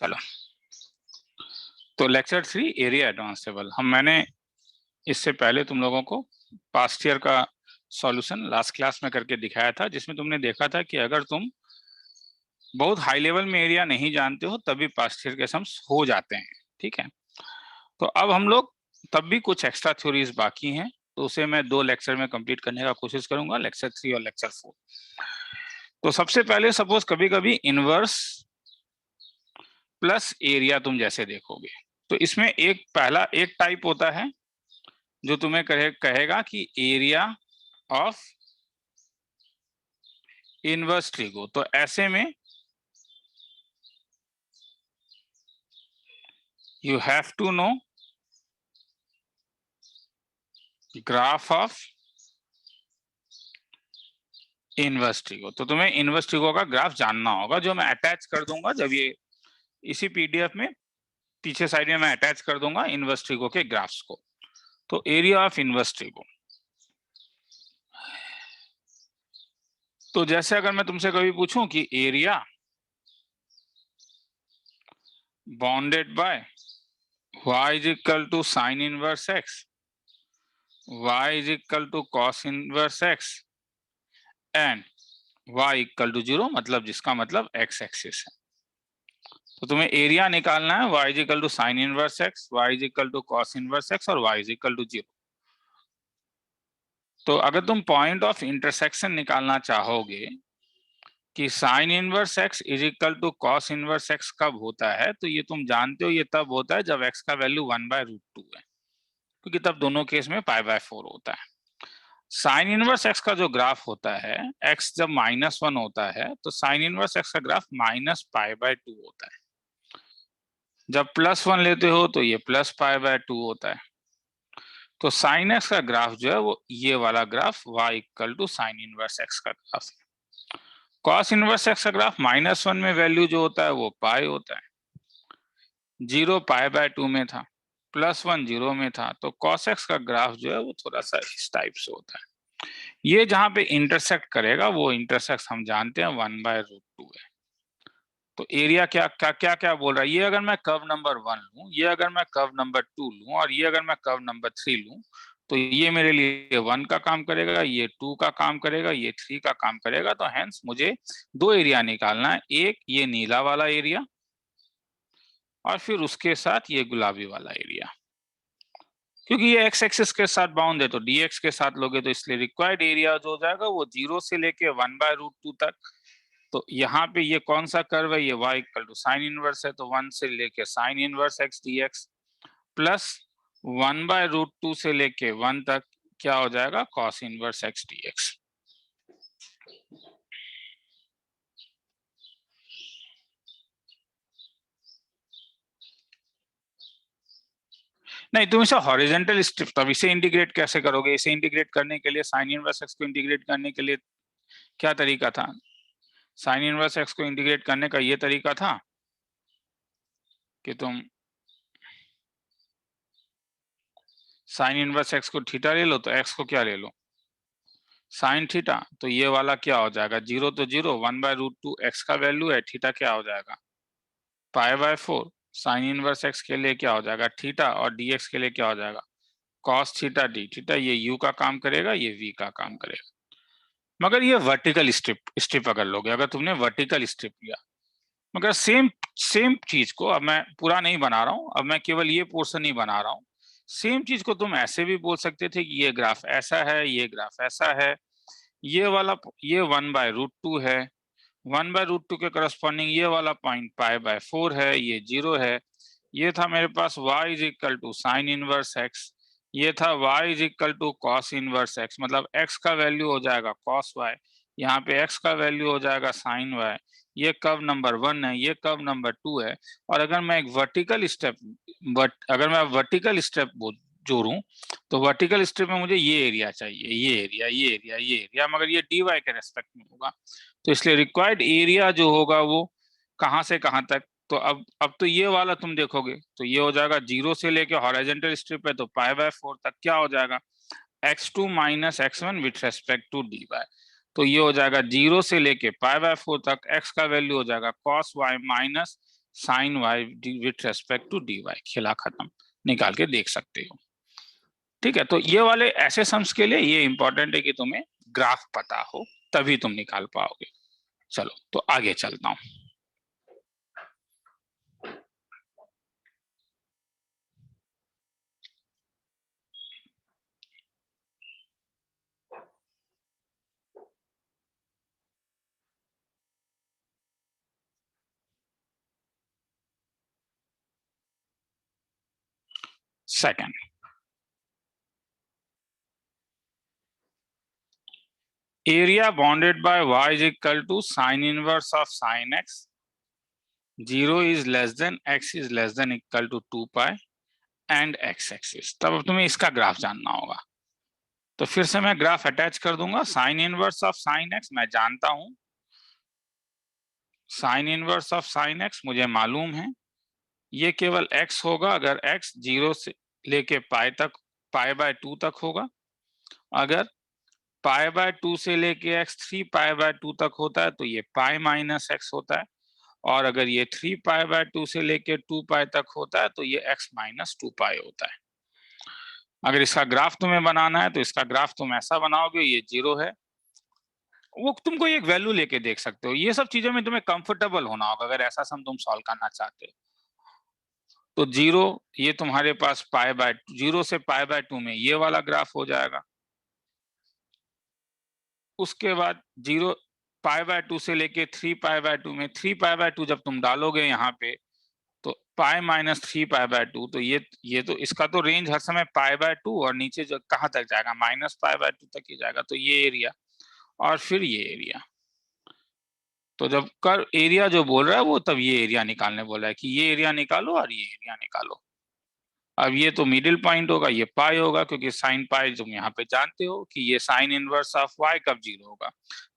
चलो, तो lecture 3 area advance table मैंने इससे पहले तुम लोगों को पास्ट ईयर का सॉल्यूशन लास्ट क्लास में करके दिखाया था, जिसमें तुमने देखा था कि अगर तुम बहुत हाई लेवल में एरिया नहीं जानते हो तभी पास्ट ईयर के सम्स हो जाते हैं। ठीक है, तो अब हम लोग तब भी कुछ एक्स्ट्रा थ्योरीज बाकी हैं, तो उसे मैं 2 लेक्चर में कंप्लीट करने का कोशिश करूंगा, लेक्चर 3 और लेक्चर 4। तो सबसे पहले सपोज कभी कभी इनवर्स प्लस एरिया तुम जैसे देखोगे, तो इसमें एक पहला एक टाइप होता है जो तुम्हें कहेगा कि एरिया ऑफ इनवर्स ट्रिगो। तो ऐसे में you have to know graph of inverse trigo. तो तुम्हें इनवर्स ट्रिगो का ग्राफ जानना होगा, जो मैं अटैच कर दूंगा जब ये इसी पीडीएफ में पीछे साइड में मैं अटैच कर दूंगा इनवर्स ट्रिगो के ग्राफ्स को। तो एरिया ऑफ इनवर्स ट्रिगो, तो जैसे अगर मैं तुमसे कभी पूछूं कि area bounded by y is equal to sin inverse x, y is equal to cos inverse x and y equal to 0, मतलब जिसका मतलब x एक्सिस है। तो तुम्हें एरिया निकालना है y is equal to sin inverse x, y is equal to cos inverse x और y is equal to 0। तो अगर तुम पॉइंट ऑफ इंटरसेक्शन निकालना चाहोगे कि sine inverse x is equal to cos inverse x कब होता है, तो ये तुम जानते हो ये तब होता है जब x का वैल्यू 1/√2 है, क्योंकि तब दोनों केस में π/4 होता है। साइन इनवर्स एक्स का जो ग्राफ होता है, x जब -1 होता है तो साइन इनवर्स एक्स का ग्राफ -π/2 होता है। जब +1 लेते हो तो ये +π/2 होता है। तो साइन एक्स का ग्राफ जो है वो ये वाला graph y equal to sine inverse x का ग्राफ है। कॉस इनवर्स एक्स का ग्राफ -1 में वैल्यू जो होता है वो पाई होता है, 0 π/2 में था, +1 0 में था, तो कॉस एक्स का ग्राफ जो है वो थोड़ा सा इस टाइप से होता है। ये जहां पे इंटरसेक्ट करेगा वो इंटरसेक्ट हम जानते हैं 1/√2 है। तो एरिया क्या क्या क्या क्या बोल रहा है, ये अगर मैं कर्व नंबर 1 लूं, ये अगर मैं कर्व नंबर 2 लूं और ये अगर मैं कर्व नंबर 3 लूं, तो ये मेरे लिए 1 का काम करेगा, ये 2 का काम करेगा, ये 3 का काम करेगा। तो हेंस मुझे 2 एरिया निकालना है, एक ये नीला वाला एरिया और फिर उसके साथ ये गुलाबी वाला एरिया। क्योंकि ये एक्स एक्सिस के साथ बाउंड है तो dx के साथ लोगे, तो इसलिए रिक्वायर्ड एरिया जो हो जाएगा वो 0 से लेके 1/√2 तक। तो यहाँ पे ये कौन सा कर्व है, ये y equal to sine inverse है, तो 1 से लेके sine inverse x dx plus 1/√2 से लेके 1 तक क्या हो जाएगा, कॉस इनवर्स x dx। नहीं, तुम इसे हॉरिजॉन्टल स्ट्रिप, तब इसे इंटीग्रेट कैसे करोगे? इसे इंटीग्रेट करने के लिए साइन इनवर्स x को इंटीग्रेट करने के लिए क्या तरीका था? साइन इनवर्स x को इंटीग्रेट करने का ये तरीका था कि तुम साइन इनवर्स x को थीटा ले लो, तो x को क्या ले लो, साइन थीटा। तो ये वाला क्या हो जाएगा, 0 तो 0, 1/√2 x का वैल्यू है, थीटा क्या हो जाएगा π/4। साइन इनवर्स x के लिए क्या हो जाएगा थीटा, और dx के लिए क्या हो जाएगा cos थीटा d थीटा। ये u का काम करेगा, ये v का काम करेगा। मगर ये वर्टिकल स्ट्रिप अगर लोगे, अगर तुमने वर्टिकल स्ट्रिप लिया, मगर सेम चीज को अब मैं पूरा नहीं बना रहा हूं, अब मैं केवल ये पोर्शन ही बना रहा हूं। सेम चीज को तुम ऐसे भी बोल सकते थे कि ये ग्राफ ऐसा है, ये ग्राफ ऐसा है, ये वाला ये 1/√2 है, 1/√2 के करस्पॉन्डिंग ये वाला पॉइंट π/4 है, ये 0 है। ये था मेरे पास y is equal to sine inverse x, ये था y is equal to cos inverse x, मतलब x का वैल्यू हो जाएगा cos y, यहाँ पे x का वैल्यू हो जाएगा साइन y। ये कर्व नंबर 1 है, ये कर्व नंबर 2 है। और अगर मैं एक वर्टिकल स्टेप जोड़ूं, तो वर्टिकल स्ट्रिप में मुझे ये एरिया चाहिए, ये एरिया, ये एरिया, ये एरिया, मगर ये dy के रेस्पेक्ट में होगा। तो इसलिए रिक्वायर्ड एरिया जो होगा वो कहां से कहां तक, तो अब तो ये वाला तुम देखोगे तो ये हो जाएगा 0 से लेके हॉरिजॉन्टल स्ट्रिप है तो π/4 तक क्या हो जाएगा x2 - x1 with respect to dy। तो ये हो जाएगा 0 से लेके π/4 तक, x का वैल्यू हो जाएगा cos y minus sine y with respect to d y, खेला खत्म, निकाल के देख सकते हो। ठीक है, तो ये वाले ऐसे सम्स के लिए ये इंपॉर्टेंट है कि तुम्हें ग्राफ पता हो, तभी तुम निकाल पाओगे। चलो तो आगे चलता हूं। Second, area bounded by y is equal to sine inverse of sine x, 0 is less than x is less than equal to 2 pi and x axis। तब अब तुम्हें इसका ग्राफ जानना होगा, तो फिर से मैं ग्राफ अटैच कर दूंगा। Sine inverse of sine x मैं जानता हूं, sine inverse of sine x मुझे मालूम है, ये केवल x होगा अगर x 0 से लेके पाई तक, पाई बाय 2 तक होगा। अगर पाई बाय 2 से लेके x 3 पाई बाय 2 तक होता है तो ये पाई माइनस x होता है, और अगर ये 3 पाई बाय 2 से लेके 2 पाई तक होता है तो ये x माइनस 2 पाई होता है। अगर इसका ग्राफ तुम्हें बनाना है तो इसका ग्राफ तुम ऐसा बनाओगे, ये 0 है, वो तुमको एक वैल्यू लेके देख सकते हो। ये सब चीजों में तुम्हें कंफर्टेबल होना होगा अगर ऐसा सम तुम सॉल्व करना चाहते हो। तो 0 ये तुम्हारे पास पाई बाय 0 से पाई बाय 2 में ये वाला ग्राफ हो जाएगा। उसके बाद 0 पाई बाय 2 से लेके 3 पाई बाय 2 में 3 पाई बाय 2 जब तुम डालोगे यहाँ पे तो पाई माइनस 3 पाई बाय 2, तो ये तो इसका तो रेंज हर समय पाई बाय 2 और नीचे जो कहाँ तक जाएगा माइनस पाई बाय 2 तक ही जाएगा, तो ये एरिया और फिर ये एरिया। तो जब कर एरिया जो बोल रहा है वो तब ये एरिया निकालने बोला है कि ये एरिया निकालो और ये एरिया निकालो। अब ये तो मिडिल पॉइंट होगा, ये पाई होगा, क्योंकि साइन पाई तुम यहाँ पे जानते हो कि ये साइन इनवर्स ऑफ वाई कब 0 होगा,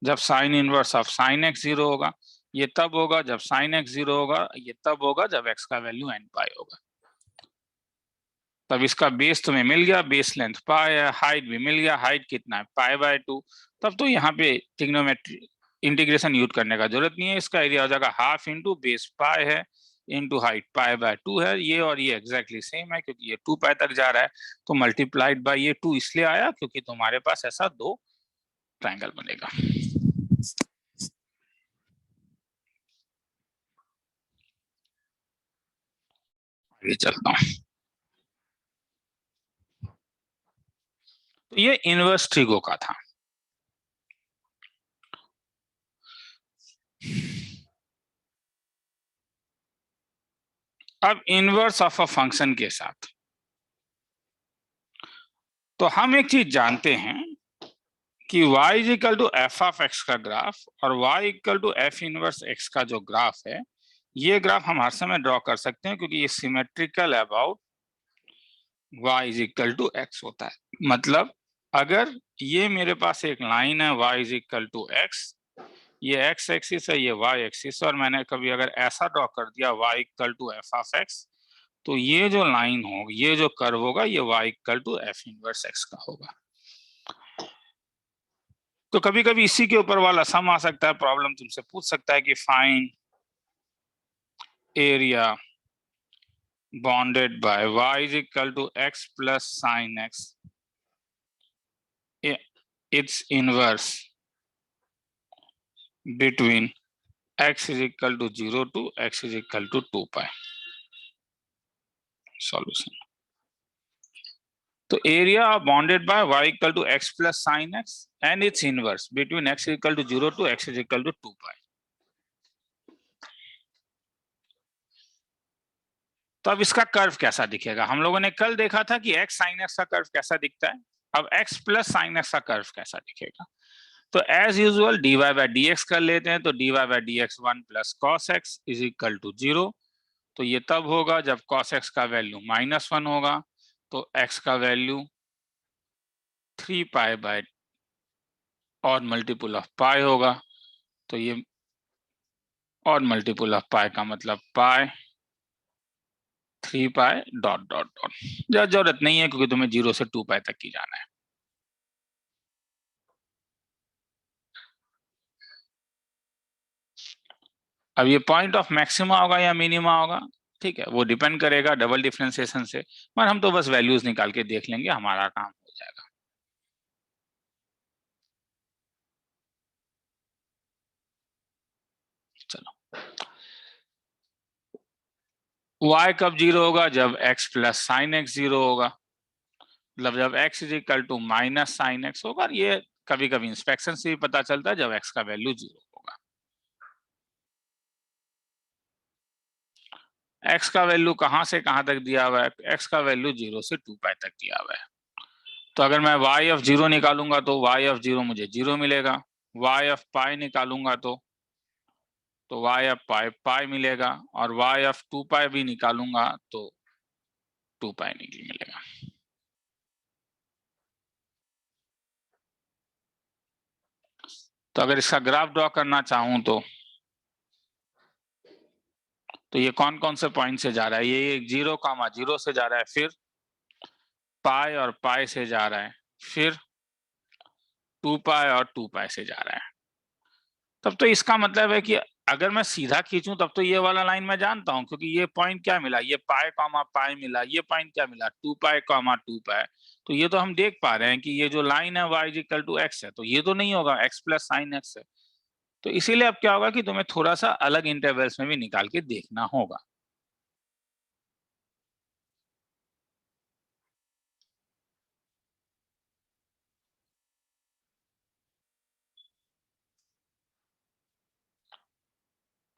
जब sine inverse of sine x 0 होगा। ये तब होगा जब साइन एक्स 0 होगा, ये तब होगा जब एक्स का वैल्यू एन पाई होगा। तब इसका बेस तुम्हें मिल गया, बेस लेंथ पाई है, हाइट भी मिल गया, हाइट कितना है पाई बाय 2। तब तो यहाँ पे ट्रिग्नोमेट्री इंटीग्रेशन यूज करने का जरूरत नहीं है, इसका एरिया हो जाएगा हाफ इंटू बेस पाई है इंटू हाइट पाई बाय 2 है। ये और ये एग्जैक्टली सेम है क्योंकि ये 2 पाई तक जा रहा है, तो मल्टीप्लाइड बाय ये 2 इसलिए आया क्योंकि तुम्हारे पास ऐसा दो ट्रायंगल बनेगा। आगे चलता हूँ। तो ये इनवर्स ट्रिगो का था। अब इनवर्स ऑफ अ फंक्शन के साथ तो हम एक चीज जानते हैं कि y is equal to F of x का ग्राफ और y equal to f inverse x का जो ग्राफ है, ये ग्राफ हम हर समय ड्रॉ कर सकते हैं क्योंकि ये symmetrical about y is equal to x होता है। मतलब अगर ये मेरे पास एक लाइन है y is equal to x, ये x एक्सिस है, ये y एक्सिस, और मैंने कभी अगर ऐसा ड्रॉ कर दिया y equal to F of x, तो ये जो लाइन होगी, ये जो कर्व होगा, ये y equal to f inverse x का होगा। तो कभी कभी इसी के ऊपर वाला सम आ सकता है, प्रॉब्लम तुमसे पूछ सकता है कि find area bounded by y is equal to x plus sine x, its inverse between x is equal to 0 to x is equal to 2 pi. Solution, तो area bounded by y equal to x plus sine x and its inverse between x equal to 0 to x is equal to 2 pi. तो अब इसका curve कैसा दिखेगा? हम लोगों ने कल देखा था कि x साइन x का कर्व कैसा दिखता है, अब x प्लस साइन x का कर्व कैसा दिखेगा? तो as usual dy by dx कर लेते हैं, तो dy by dx 1 plus cos x is equal to 0। तो ये तब होगा जब cos x का वैल्यू -1 होगा, तो x का वैल्यू 3 पाई बाय और मल्टीपल ऑफ पाई होगा। तो ये और मल्टीपल ऑफ पाई का मतलब पाई 3 पाई डॉट डॉट डॉट, जरूरत नहीं है क्योंकि तुम्हें 0 से 2 पाई तक ही जाना है। अब ये पॉइंट ऑफ मैक्सिमा होगा या मिनिमा होगा, ठीक है, वो डिपेंड करेगा डबल डिफरेंशिएशन से, पर हम तो बस वैल्यूज निकाल के देख लेंगे, हमारा काम हो जाएगा। चलो, y कब जीरो होगा, जब x plus sine x zero होगा, मतलब जब x is equal to minus sine x होगा। ये कभी कभी इंस्पेक्शन से भी पता चलता है, जब x का वैल्यू जीरो होगा। x का वैल्यू कहां से कहां तक दिया हुआ है, x का वैल्यू 0 से 2 पाई तक दिया हुआ है। तो अगर मैं y ऑफ 0 निकालूंगा तो y ऑफ 0 मुझे 0 मिलेगा, y ऑफ पाई निकालूंगा तो y ऑफ पाई पाई मिलेगा, और y ऑफ 2 पाई भी निकालूंगा तो 2 पाई मिलेगा। तो अगर इसका ग्राफ ड्रॉ करना चाहूं तो ये कौन कौन से पॉइंट से जा रहा है, ये 0, 0 से जा रहा है, फिर पाई और पाई से जा रहा है, फिर 2 पाई और 2 पाई से जा रहा है। तब तो इसका मतलब है कि अगर मैं सीधा खींचूं तब तो ये वाला लाइन मैं जानता हूं, क्योंकि ये पॉइंट क्या मिला, ये पाई कॉमा पाई मिला, ये पॉइंट क्या मिला, 2 पाई कॉमा 2 पाई। तो ये तो हम देख पा रहे हैं कि ये जो लाइन है y इक्वल टू एक्स है, तो ये तो नहीं होगा, x प्लस साइन एक्स है। तो इसीलिए अब क्या होगा कि तुम्हें थोड़ा सा अलग इंटरवल्स में भी निकाल के देखना होगा।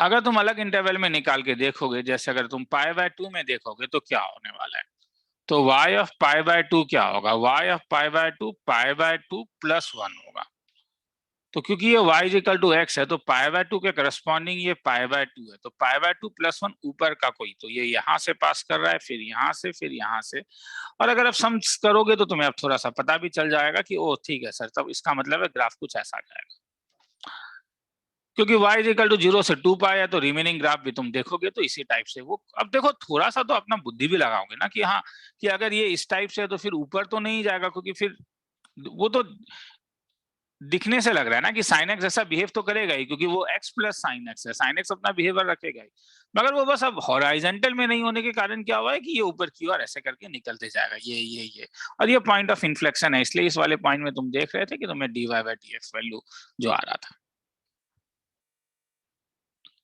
अगर तुम अलग इंटरवल में निकाल के देखोगे, जैसे अगर तुम पाई बाय 2 में देखोगे तो क्या होने वाला है, तो y ऑफ पाई बाय 2 क्या होगा, y of pi by 2 plus 1 होगा। तो क्योंकि ये y is equal to x है, तो पाई बाय 2 के करस्पॉन्डिंग ये पाई बाय 2 है, तो पाई बाय 2 प्लस 1 ऊपर का कोई, तो ये यहाँ से पास कर रहा है, फिर यहाँ से, फिर यहाँ से। और अगर आप सम करोगे तो तुम्हें अब थोड़ा सा पता भी चल जाएगा कि ओ ठीक है सर, तब इसका मतलब है ग्राफ कुछ ऐसा जाएगा। क्योंकि y इज इक्वल टू 0 से 2 पाई है, तो रिमेनिंग ग्राफ भी तुम देखोगे तो इसी टाइप से वो, अब देखो थोड़ा सा तो अपना बुद्धि भी लगाओगे ना कि हाँ, कि अगर ये इस टाइप से है तो फिर ऊपर तो नहीं जाएगा, क्योंकि फिर वो तो दिखने से लग रहा है ना कि साइन एक्स ऐसा बिहेव तो करेगा ही, क्योंकि वो x प्लस साइन एक्स है, साइन एक्स अपना बिहेवियर रखेगा ही। मगर वो बस अब हॉराइजेंटल में नहीं होने के कारण क्या हुआ है कि ये ऊपर की ओर ऐसे करके निकलते जाएगा, ये और ये पॉइंट ऑफ इन्फ्लेक्शन है, इसलिए इस वाले पॉइंट में तुम देख रहे थे कि तुम्हें dy बाई dx वैल्यू जो आ रहा था।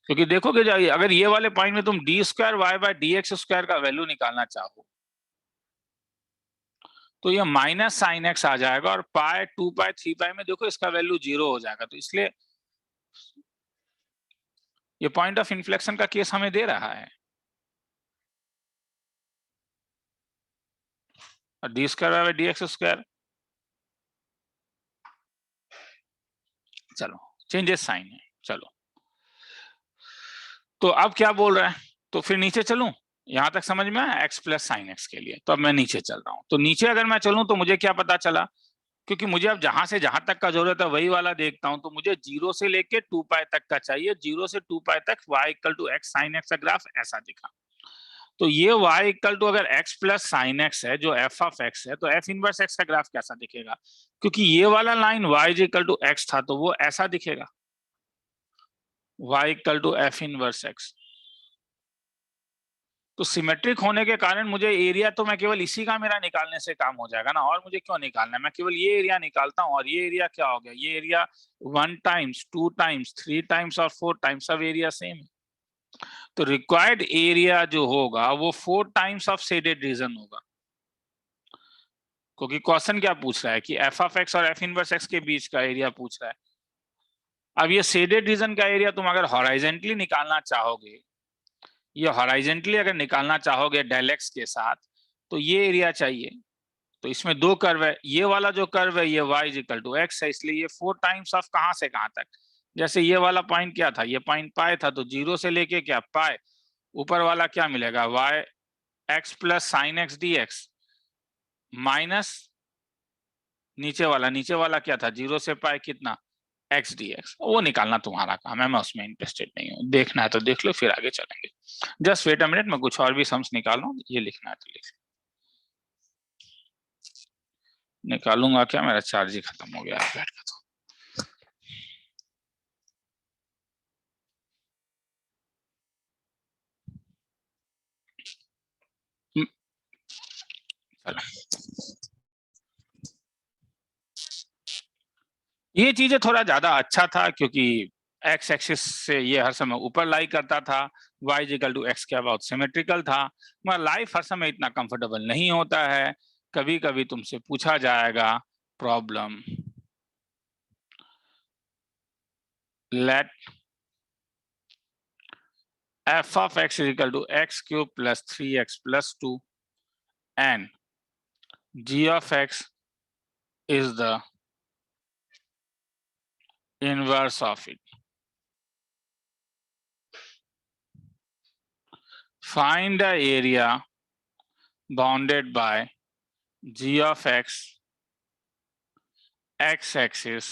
क्योंकि देखोगे अगर ये वाले पॉइंट में तुम d square y by d x square का वैल्यू निकालना चाहो तो ये माइनस साइन एक्स आ जाएगा, और पाई 2 पाई 3 पाई में देखो इसका वैल्यू 0 हो जाएगा। तो इसलिए ये पॉइंट ऑफ इन्फ्लेक्शन का केस हमें दे रहा है। और D square by d x square, चलो चेंजेस साइन है। चलो, तो अब क्या बोल रहा है, तो फिर नीचे चलूं, यहां तक समझ में आया, एक्स प्लस साइन एक्स के लिए। तो अब मैं नीचे चल रहा हूं, तो नीचे अगर मैं चलूं तो मुझे क्या पता चला, क्योंकि मुझे अब जहां से जहां तक का जरूरत है वही वाला देखता हूं, तो मुझे 0 से लेके 2 पाई तक का चाहिए। 0 से 2 पाई तक y equal to x sine x का ग्राफ ऐसा दिखा। तो ये y इक्वल टू अगर x प्लस साइन एक्स है, जो f ऑफ x है, तो f इनवर्स x का ग्राफ कैसा दिखेगा, क्योंकि ये वाला line y equal to x था, तो वो ऐसा दिखेगा, y equal to f inverse x। तो सिमेट्रिक होने के कारण मुझे एरिया तो मैं केवल इसी का मेरा निकालने से काम हो जाएगा ना, और मुझे क्यों निकालना है, मैं केवल ये एरिया निकालता हूँ, और ये एरिया क्या हो गया, ये एरिया 1 टाइम्स 2 टाइम्स 3 टाइम्स और 4 टाइम्स, सब एरिया सेम है। तो रिक्वायर्ड एरिया जो होगा वो 4 टाइम्स ऑफ शेडेड रीजन होगा, क्योंकि क्वेश्चन क्या पूछ रहा है कि एफ ऑफ एक्स और एफ इनवर्स एक्स के बीच का एरिया पूछ रहा है। अब ये शेडेड रीजन का एरिया तुम अगर हॉराइजेंटली निकालना चाहोगे, ये हॉराइजेंटली अगर निकालना चाहोगे डेल एक्स के साथ, तो ये एरिया चाहिए। तो इसमें दो कर्व है, ये वाला जो कर्व है ये y इक्वल टू एक्स है, इसलिए ये 4 टाइम्स ऑफ कहां से कहां तक, जैसे ये वाला पॉइंट क्या था, ये पॉइंट पाए था, तो 0 से लेके क्या पाए, ऊपर वाला क्या मिलेगा, y x plus sine x D x, minus नीचे वाला क्या था, 0 से पाए कितना, एक्स डी एक्स। वो निकालना तुम्हारा काम है, मैं उसमें इंटरेस्टेड नहीं हूँ, देखना है तो देख लो, फिर आगे चलेंगे। जस्ट वेट अ मिनट, मैं कुछ और भी सम्स निकाल रहा हूँ, ये लिखना है तो लिख निकालूंगा क्या, मेरा चार्ज ही खत्म हो गया iPad का। तो ये चीजें थोड़ा ज्यादा अच्छा था क्योंकि एक्स एक्सिस से ये हर समय ऊपर लाई करता था, वाई इजिकल टू एक्स के अबाउट सिमेट्रिकल था, मगर लाइफ हर समय इतना कंफर्टेबल नहीं होता है। कभी कभी तुमसे पूछा जाएगा problem, let f of x is equal to x cube plus 3x plus 2 and g of x is the inverse of it. Find the area bounded by g of x, x-axis,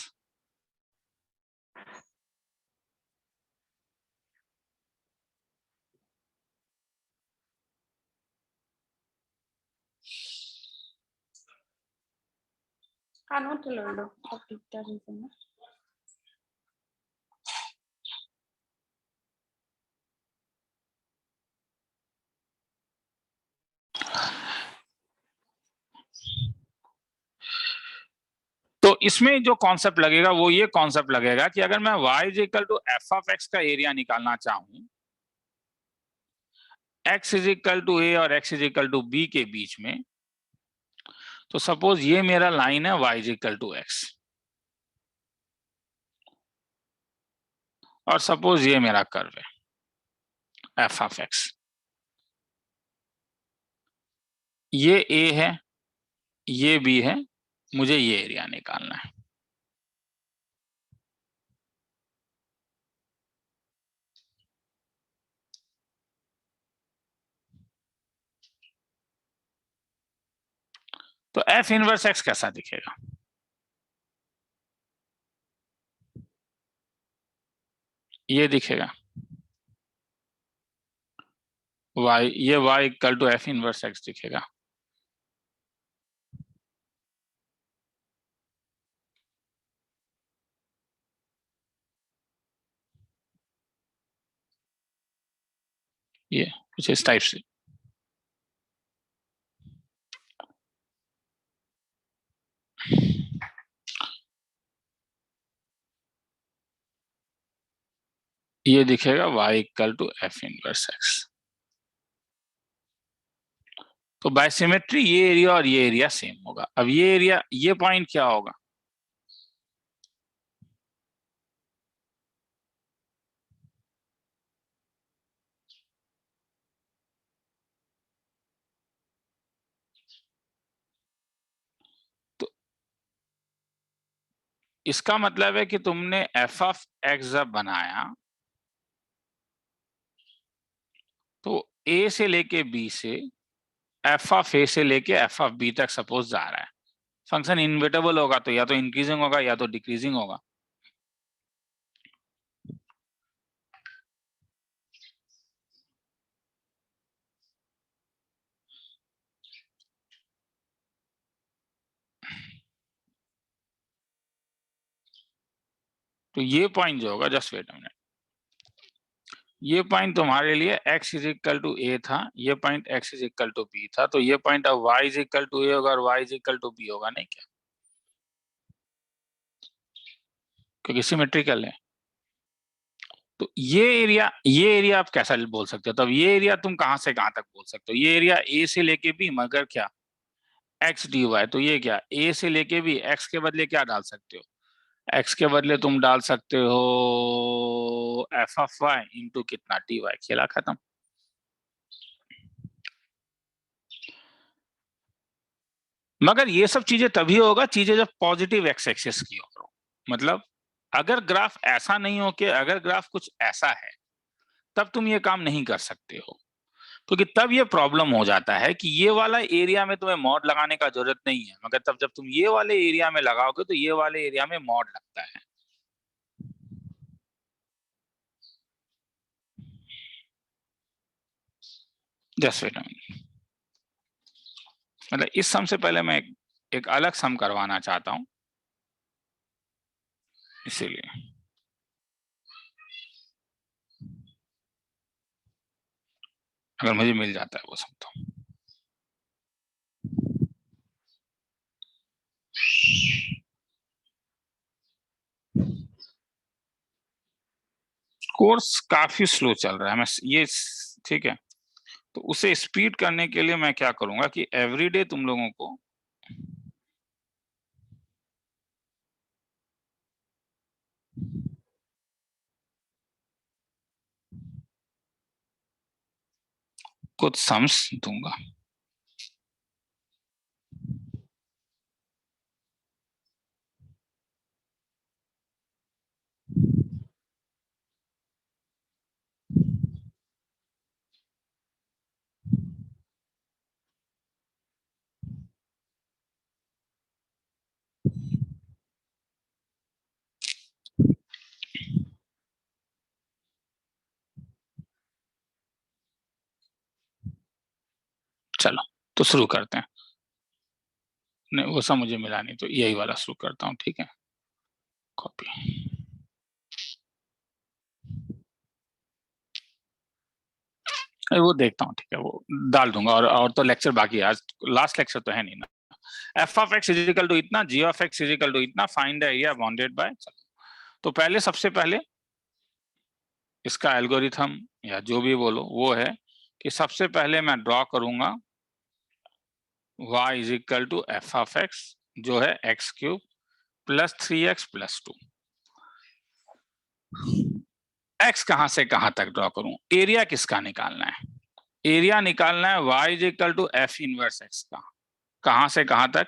तो इसमें जो concept लगेगा वो ये concept लगेगा कि अगर मैं y is equal to F of x का एरिया निकालना चाहूं, x is equal to a और x is equal to b के बीच में, तो सपोज ये मेरा लाइन है y is equal to x, और सपोज ये मेरा कर्व है एफ ऑफ एक्स, ये a है, ये b है, मुझे ये एरिया निकालना है। तो एफ इनवर्स एक्स कैसा दिखेगा? ये दिखेगा y, ये y equal to f inverse x दिखेगा। ये कुछ इस टाइप से। ये दिखेगा y equal to f inverse x. तो बाय सिमेट्री ये एरिया और ये एरिया सेम होगा। अब ये एरिया, ये पॉइंट क्या होगा? तो इसका मतलब है कि तुमने एफ ऑफ एक्स जब बनाया तो ए से लेके बी से एफ ऑफ ए से लेके एफ ऑफ बी तक सपोज जा रहा है। फंक्शन इनवर्टेबल होगा तो या तो इंक्रीजिंग होगा या तो डिक्रीजिंग होगा। तो ये पॉइंट जो होगा, जस्ट वेट अ मिनट, ये पॉइंट तुम्हारे लिए x is equal to a था, ये point x is equal to b था, तो ये पॉइंट अब y is equal to a होगा और y is equal to b होगा, नहीं क्या? क्योंकि सिमेट्रिकल है। तो ये एरिया आप कैसा बोल सकते हो? तब ये एरिया तुम कहां से कहां तक बोल सकते हो? ये एरिया ए से लेके बी, मगर क्या एक्स डी वाई, तो ये क्या ए से लेके बी, एक्स के बदले क्या डाल सकते हो? एक्स के बदले तुम डाल सकते हो एफ ऑफ वाई इंटू कितना टी वाई, खेला खत्म। मगर ये सब चीजें तभी होगा चीजें जब पॉजिटिव एक्स एक्सिस की हो। मतलब अगर ग्राफ ऐसा नहीं हो, कि अगर ग्राफ कुछ ऐसा है, तब तुम ये काम नहीं कर सकते हो, क्योंकि तब ये प्रॉब्लम हो जाता है कि ये वाला एरिया में तुम्हें मॉड लगाने का जरूरत नहीं है, मगर तब जब तुम ये वाले एरिया में लगाओगे तो ये वाले एरिया में मॉड लगता है। जस्ट वेट, मतलब इस सम से पहले मैं एक अलग सम करवाना चाहता हूं, इसीलिए। अगर मुझे मिल जाता है वो सम तो। कोर्स काफी स्लो चल रहा है, मैं ये ठीक है। तो उसे स्पीड करने के लिए मैं क्या करूंगा कि एवरीडे तुम लोगों को कुछ सम्स दूंगा। चलो तो शुरू करते हैं। नहीं वो सब मुझे मिला नहीं, तो यही वाला शुरू करता हूँ, ठीक है। कॉपी, वो देखता हूँ, ठीक है, वो डाल दूंगा। और तो लेक्चर बाकी है आज, लास्ट लेक्चर तो है नहीं ना। F of X is equal to इतना, G of X is equal to इतना, find the area bounded by. तो पहले सबसे पहले इसका एल्गोरिथम या जो भी बोलो वो है कि सबसे पहले मैं ड्रॉ करूंगा y is equal to F of x, जो है x cube plus 3x plus 2। x कहां से कहां तक ड्रॉ करूं? एरिया किसका निकालना है? एरिया निकालना है y is equal to f inverse x का। कहां से कहां तक?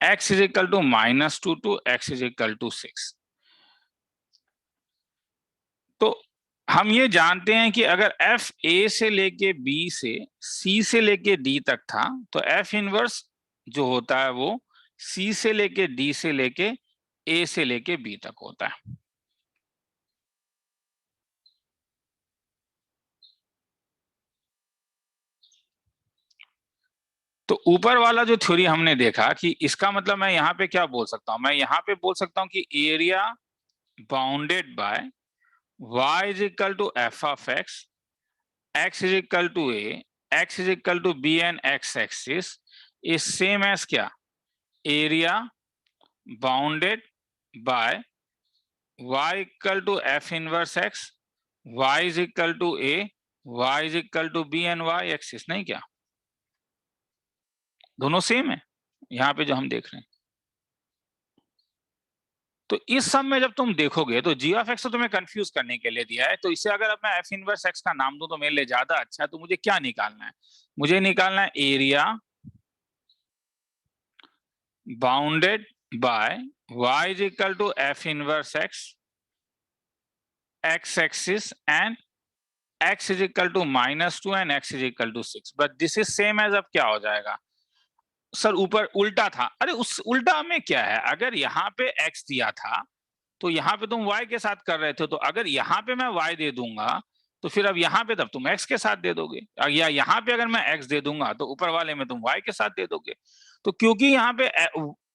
x is equal to -2 to x is equal to 6। तो हम ये जानते हैं कि अगर f a से लेके b से c से लेके d तक था, तो f इनवर्स जो होता है वो c से लेके d से लेके a से लेके b तक होता है। तो ऊपर वाला जो थ्योरी हमने देखा कि इसका मतलब मैं यहाँ पे क्या बोल सकता हूँ? मैं यहाँ पे बोल सकता हूँ कि area bounded by y is equal to F of x is equal to a, x is equal to b and x axis is same as क्या? Area bounded by y equal to f inverse x, y is equal to a, y is equal to b and y axis. नहीं क्या दोनों same है यहाँ पे जो हम देख रहे हैं? तो इस सब में जब तुम देखोगे तो g ऑफ एक्स तो तुम्हें कंफ्यूज करने के लिए दिया है, तो इसे अगर अब मैं f इनवर्स x का नाम दूं तो मेरे लिए ज्यादा अच्छा है। तो मुझे क्या निकालना है? मुझे निकालना है area bounded by y is equal to f inverse x axis and x is equal to -2 and x is equal to 6। But this is same as, अब क्या हो जाएगा सर? ऊपर उल्टा था। अरे उस उल्टा में क्या है? अगर यहाँ पे x दिया था तो यहाँ पे तुम y के साथ कर रहे थे, तो अगर यहाँ पे मैं y दे दूंगा तो फिर अब यहाँ पे तब तुम x के साथ दे दोगे, या यहाँ पे अगर मैं x दे दूंगा तो ऊपर वाले में तुम y के साथ दे दोगे। तो क्योंकि यहाँ पे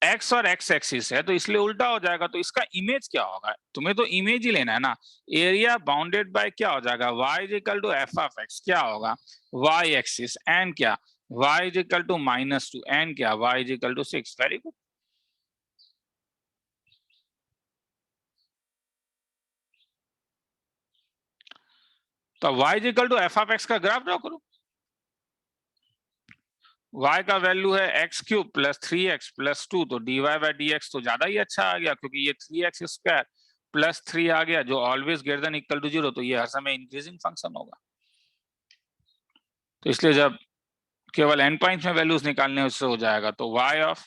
x और x एक्सिस है तो इसलिए उल्टा हो जाएगा। तो इसका इमेज क्या होगा? तुम्हें तो इमेज ही लेना है ना। एरिया बाउंडेड बाय क्या हो जाएगा? y is equal to F of x, क्या होगा? y एक्सिस एंड क्या? y is equal to -2 and क्या? y is equal to 6। Very good. तो y is equal to F of x का graph draw करो। y का value है x cube plus 3x plus 2, तो dy बाई डी एक्स तो ज्यादा ही अच्छा आ गया, क्योंकि ये 3x स्क्वायर प्लस 3 आ गया जो always greater than equal to 0, तो ये हर समय इंक्रीजिंग फंक्शन होगा। तो इसलिए जब केवल एंड पॉइंट्स में वैल्यूज निकालने उससे हो जाएगा, तो y ऑफ,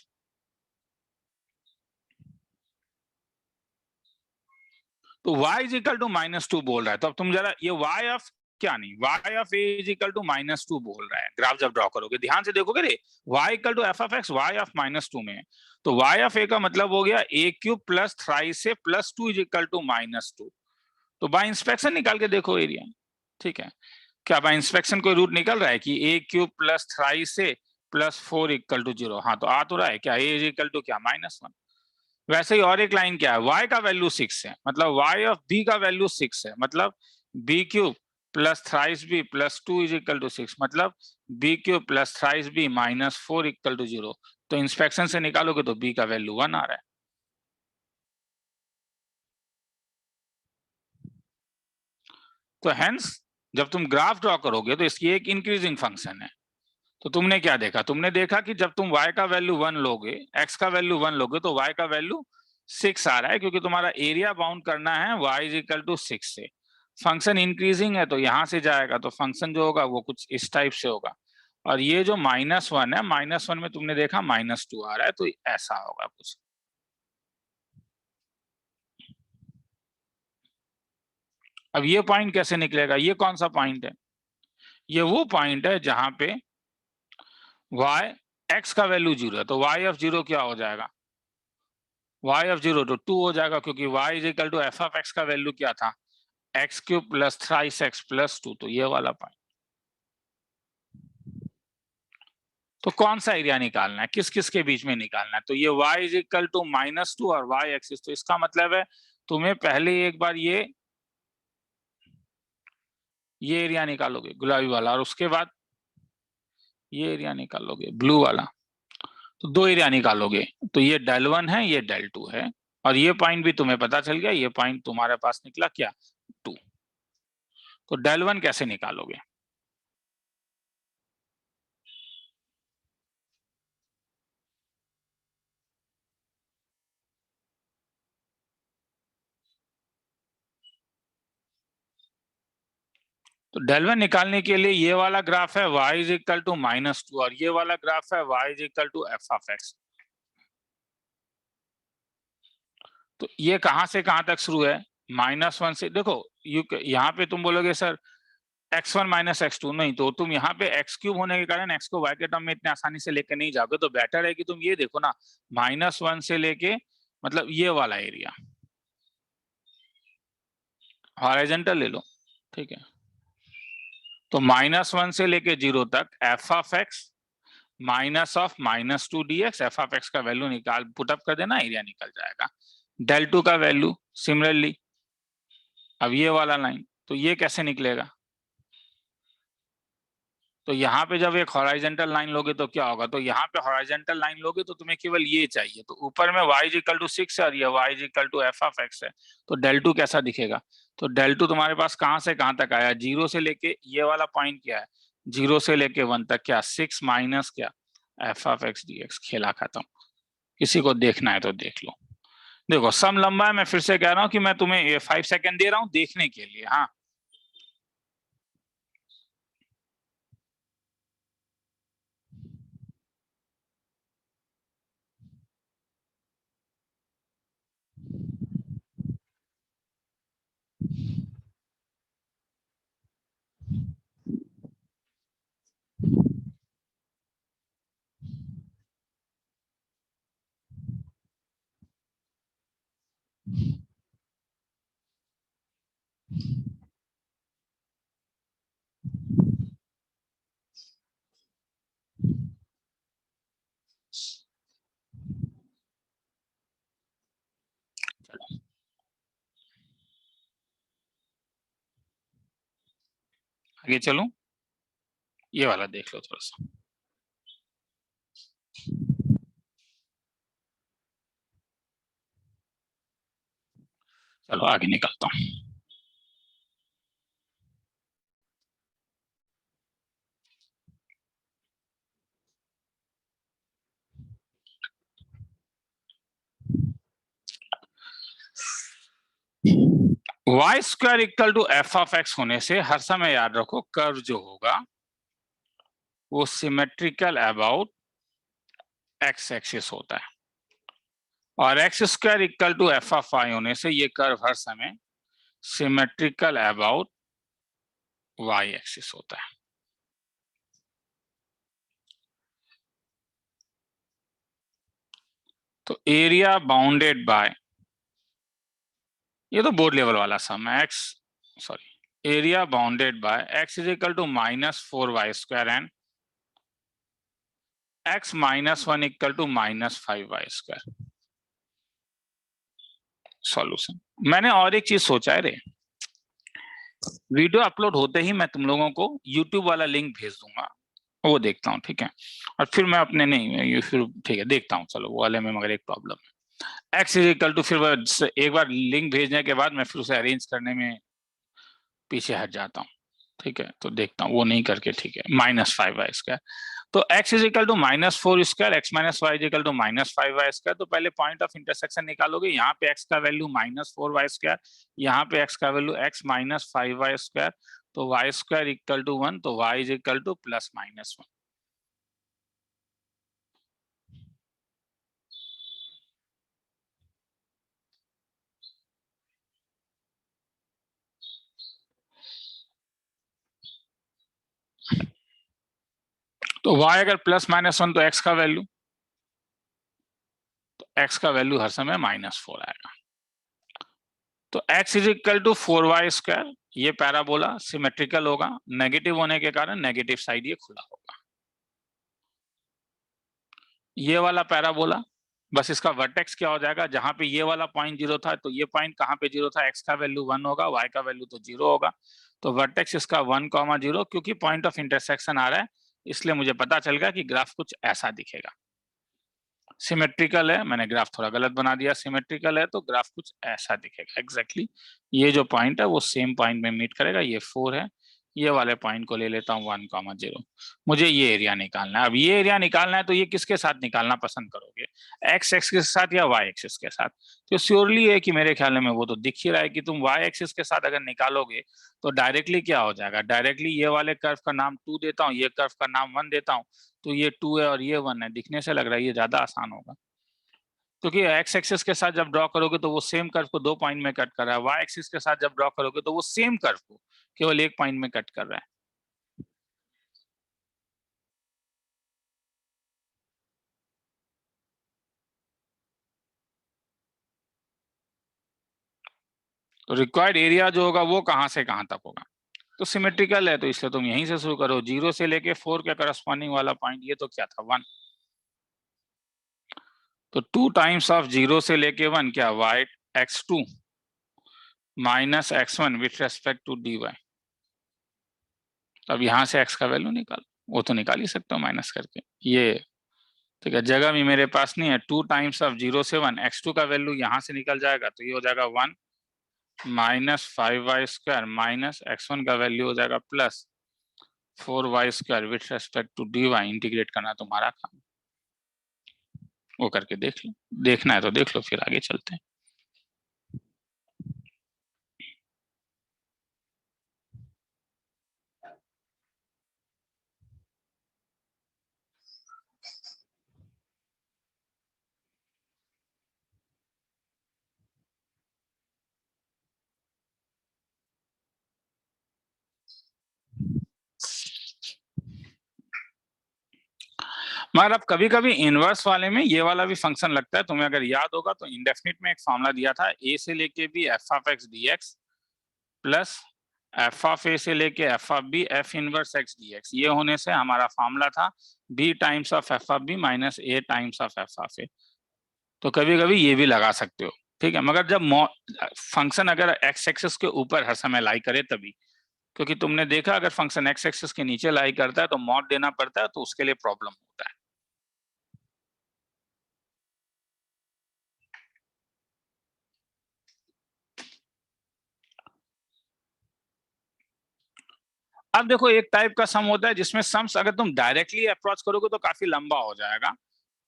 तो y इज इक्वल टू -2 बोल रहा है। तो अब तुम जरा ये y ऑफ क्या नहीं, y of a is equal to -2 बोल रहा है। ग्राफ जब ड्रॉ करोगे ध्यान से देखोगे रे, y equal to F of x y of -2 में है। तो y ऑफ a का मतलब हो गया a क्यूब प्लस थ्राइस से प्लस 2 इज इक्वल टू -2। तो बाय इंस्पेक्शन निकाल के देखो एरिया, ठीक है। क्या बाय इंस्पेक्शन कोई रूट निकल रहा है कि a क्यूब प्लस थ्राइस से प्लस 4 इक्वल टू 0? हाँ, तो आ तो रहा है क्या? a इज इक्वल टू क्या? -1। वैसे ही और एक लाइन क्या है? y का वैल्यू 6 है, मतलब y ऑफ b का वैल्यू 6 है, मतलब b cube plus thrice b plus 2 is equal to 6, मतलब b cube plus thrice b -4 equal to 0। तो इंस्पेक्शन से निकालोगे तो b का वैल्यू 1 आ रहा है। तो हेंस जब तुम ग्राफ ड्रॉ करोगे तो इसकी एक इंक्रीजिंग फंक्शन है। तो तुमने क्या देखा, तुमने देखा कि जब तुम y का वैल्यू 1 लोगे, x का वैल्यू 1 लोगे, तो y का वैल्यू 6 आ रहा है, क्योंकि तुम्हारा एरिया बाउंड करना है y इज इक्वल टू 6 से। फंक्शन इंक्रीजिंग है तो यहां से जाएगा, तो फंक्शन जो होगा वो कुछ इस टाइप से होगा। और ये जो -1 है, -1 में तुमने देखा -2 आ रहा है, तो ऐसा होगा कुछ। अब ये पॉइंट कैसे निकलेगा, ये कौन सा पॉइंट है? ये वो पॉइंट है जहां पे y x का वैल्यू 0 है, तो y ऑफ 0 क्या हो जाएगा? y ऑफ 0 तो 2 हो जाएगा, क्योंकि y is equal to F of x का वैल्यू क्या था? X cube plus thrice x plus 2, तो ये वाला पॉइंट। तो कौन सा एरिया निकालना है, किस किस के बीच में निकालना है? तो ये y इज इक्वल टू -2 और y एक्सिस, तो इसका मतलब है तुम्हें पहले एक बार ये एरिया निकालोगे गुलाबी वाला, और उसके बाद ये एरिया निकालोगे ब्लू वाला, तो 2 एरिया निकालोगे। तो ये del1 है, ये del2 है, और ये पॉइंट भी तुम्हें पता चल गया, ये पॉइंट तुम्हारे पास निकला क्या? 2। तो del1 कैसे निकालोगे? तो del1 निकालने के लिए ये वाला ग्राफ है y इज इक्वल टू -2, और ये वाला ग्राफ है y is equal to F of x. तो ये कहां से कहां तक शुरू है? -1 से। देखो यहाँ पे तुम बोलोगे सर x1 माइनस x2, नहीं, तो तुम यहाँ पे x क्यूब होने के कारण x को y के टर्म में इतने आसानी से लेकर नहीं जाओगे, तो बेटर है कि तुम ये देखो ना, -1 से लेके मतलब ये वाला एरिया हॉरिजॉन्टल ले लो, ठीक है। तो -1 से लेके 0 तक F of x minus of -2 dx, F of x का वैल्यू निकाल पुटअप कर देना, एरिया निकल जाएगा। del2 का वैल्यू सिमिलरली, अब ये वाला लाइन, तो ये कैसे निकलेगा? तो यहाँ पे जब एक हॉरिजॉन्टल लाइन लोगे तो क्या होगा? तो यहाँ पे हॉरिजॉन्टल लाइन लोगे तो तुम्हें केवल ये चाहिए, तो ऊपर में y इज इक्वल टू 6 है और ये y is equal to F of x है, तो del2 कैसा दिखेगा? तो del2 तुम्हारे पास कहां से कहां तक आया? 0 से लेके ये वाला पॉइंट क्या है? 0 से लेके 1 तक क्या? 6 माइनस क्या? F of x dx। खेला खत्म। किसी को देखना है तो देख लो। देखो सम लंबा है, मैं फिर से कह रहा हूँ कि मैं तुम्हें 5 सेकंड दे रहा हूँ देखने के लिए। हाँ, आगे चलूं? ये वाला देख लो थोड़ा सा। चलो आगे निकलता हूँ। Y square equal to F of x होने से हर समय याद रखो कर्व जो होगा वो सिमेट्रिकल अबाउट एक्स एक्सिस होता है, और x square equal to F of y होने से ये कर्व हर समय सिमेट्रिकल अबाउट वाई एक्सिस होता है। तो एरिया बाउंडेड बाय, ये तो बोर्ड लेवल वाला सम है, x sorry area bounded by x is equal to -4y square and x -1 equal to -5y square. Solution. मैंने और एक चीज सोचा है रे, वीडियो अपलोड होते ही मैं तुम लोगों को YouTube वाला लिंक भेज दूंगा, वो देखता हूँ, ठीक है। और फिर मैं अपने नहीं ये फिर ठीक है देखता हूँ, चलो वो वाले में मगर एक प्रॉब्लम है, x इज इक्वल टू, फिर एक बार लिंक भेजने के बाद मैं फिर उसे अरेंज करने में पीछे हट जाता हूँ, ठीक है, तो देखता हूँ वो नहीं करके, ठीक है, -5y²। तो x is equal to -4², x minus y is equal to -5y²। तो पहले पॉइंट ऑफ इंटरसेक्शन निकालोगे, यहाँ पे x का वैल्यू -4y², यहाँ पे x का वैल्यू x -5y², तो y² इक्वल टू 1, तो y इज इक्वल टू +-1। तो y अगर +-1 तो x का वैल्यू, तो x का वैल्यू हर समय -4 आएगा। तो x is equal to 4y², ये पैराबोला सिमेट्रिकल होगा, नेगेटिव होने के कारण नेगेटिव साइड ये खुला होगा। ये वाला पैराबोला, बस इसका वर्टेक्स क्या हो जाएगा, जहां पे ये वाला पॉइंट 0 था, तो ये पॉइंट कहां पे 0 था, x का वैल्यू 1 होगा, y का वैल्यू तो 0 होगा, तो वर्टेक्स इसका 1,0, क्योंकि पॉइंट ऑफ इंटरसेक्शन आ रहा है, इसलिए मुझे पता चल गया कि ग्राफ कुछ ऐसा दिखेगा। सिमेट्रिकल है, मैंने ग्राफ थोड़ा गलत बना दिया, सिमेट्रिकल है तो ग्राफ कुछ ऐसा दिखेगा एग्जैक्टली। ये जो पॉइंट है वो सेम पॉइंट में मीट करेगा, ये 4 है, ये वाले पॉइंट को ले लेता हूँ 1,0। मुझे ये एरिया निकालना है। अब ये एरिया निकालना है तो ये किसके साथ निकालना पसंद करोगे, एक्स एक्सिस के साथ या वाई एक्सिस के साथ? तो श्योरली है कि मेरे ख्याल में वो तो दिख ही रहा है कि तुम वाई एक्सिस के साथ अगर निकालोगे तो डायरेक्टली क्या हो जाएगा, डायरेक्टली ये वाले कर्व का नाम 2 देता हूँ, ये कर्व का नाम 1 देता हूँ, तो ये 2 है और ये 1 है, दिखने से लग रहा है ये ज्यादा आसान होगा, क्योंकि एक्स एक्सिस के साथ जब ड्रॉ करोगे तो वो सेम कर्व को 2 पॉइंट में कट कर रहा है, वाई एक्सिस के साथ जब ड्रॉ करोगे तो वो सेम कर्व को केवल 1 पॉइंट में कट कर रहा है। तो रिक्वायर्ड एरिया जो होगा वो कहां से कहां तक होगा, तो सिमेट्रिकल है तो इसलिए तुम यहीं से शुरू करो, 0 से लेके 4 के करस्पॉन्डिंग वाला पॉइंट ये तो क्या था 1, तो 2 टाइम्स ऑफ 0 से लेके 1 क्या, y x2 minus x1 with respect to dy। अब यहां से x का वैल्यू निकाल, वो तो निकाल ही सकते हो माइनस करके, ये ठीक है, जगह भी मेरे पास नहीं है। 2 टाइम्स ऑफ 0 से 1, x2 का वैल्यू यहां से निकल जाएगा, तो ये हो जाएगा 1 -5y² माइनस x1 का वैल्यू हो जाएगा +4y² with respect to dy। Integrate करना तुम्हारा काम, वो करके देख लो, देखना है तो देख लो, फिर आगे चलते हैं। मगर अब कभी कभी इनवर्स वाले में ये वाला भी फंक्शन लगता है, तुम्हें अगर याद होगा तो इंडेफिनिट में एक फॉर्मूला दिया था, a से लेके भी f(x) dx प्लस f(a) से लेके f(b) f inverse x dx। ये होने से हमारा फॉर्मूला था b times of f(b) minus a times of f(a)। तो कभी कभी ये भी लगा सकते हो, ठीक है, मगर जब फंक्शन अगर x एक्सिस के ऊपर हर समय लाई करे तभी, क्योंकि तुमने देखा अगर फंक्शन x एक्सिस के नीचे लाई करता है तो मॉड देना पड़ता है, तो उसके लिए प्रॉब्लम होता है। अब देखो एक टाइप का सम होता है जिसमें सम्स अगर तुम डायरेक्टली अप्रोच करोगे तो काफी लंबा हो जाएगा,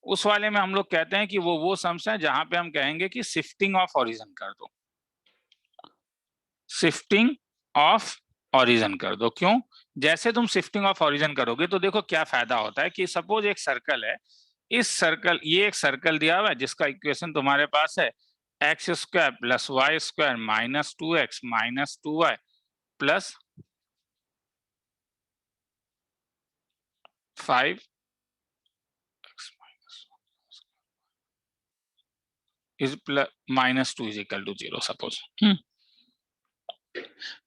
उस वाले में हम लोग कहते हैं कि वो सम्स हैं जहां पे हम कहेंगे कि शिफ्टिंग ऑफ ओरिजिन कर दो, शिफ्टिंग ऑफ ओरिजिन कर दो। क्यों, जैसे तुम शिफ्टिंग ऑफ ओरिजिन करोगे तो देखो क्या फायदा होता है कि सपोज एक सर्कल है, इस सर्कल, ये एक सर्कल दिया हुआ है जिसका इक्वेशन तुम्हारे पास है x² plus y² minus 2x minus 2y plus 5 is plus -2 is equal to 0 suppose.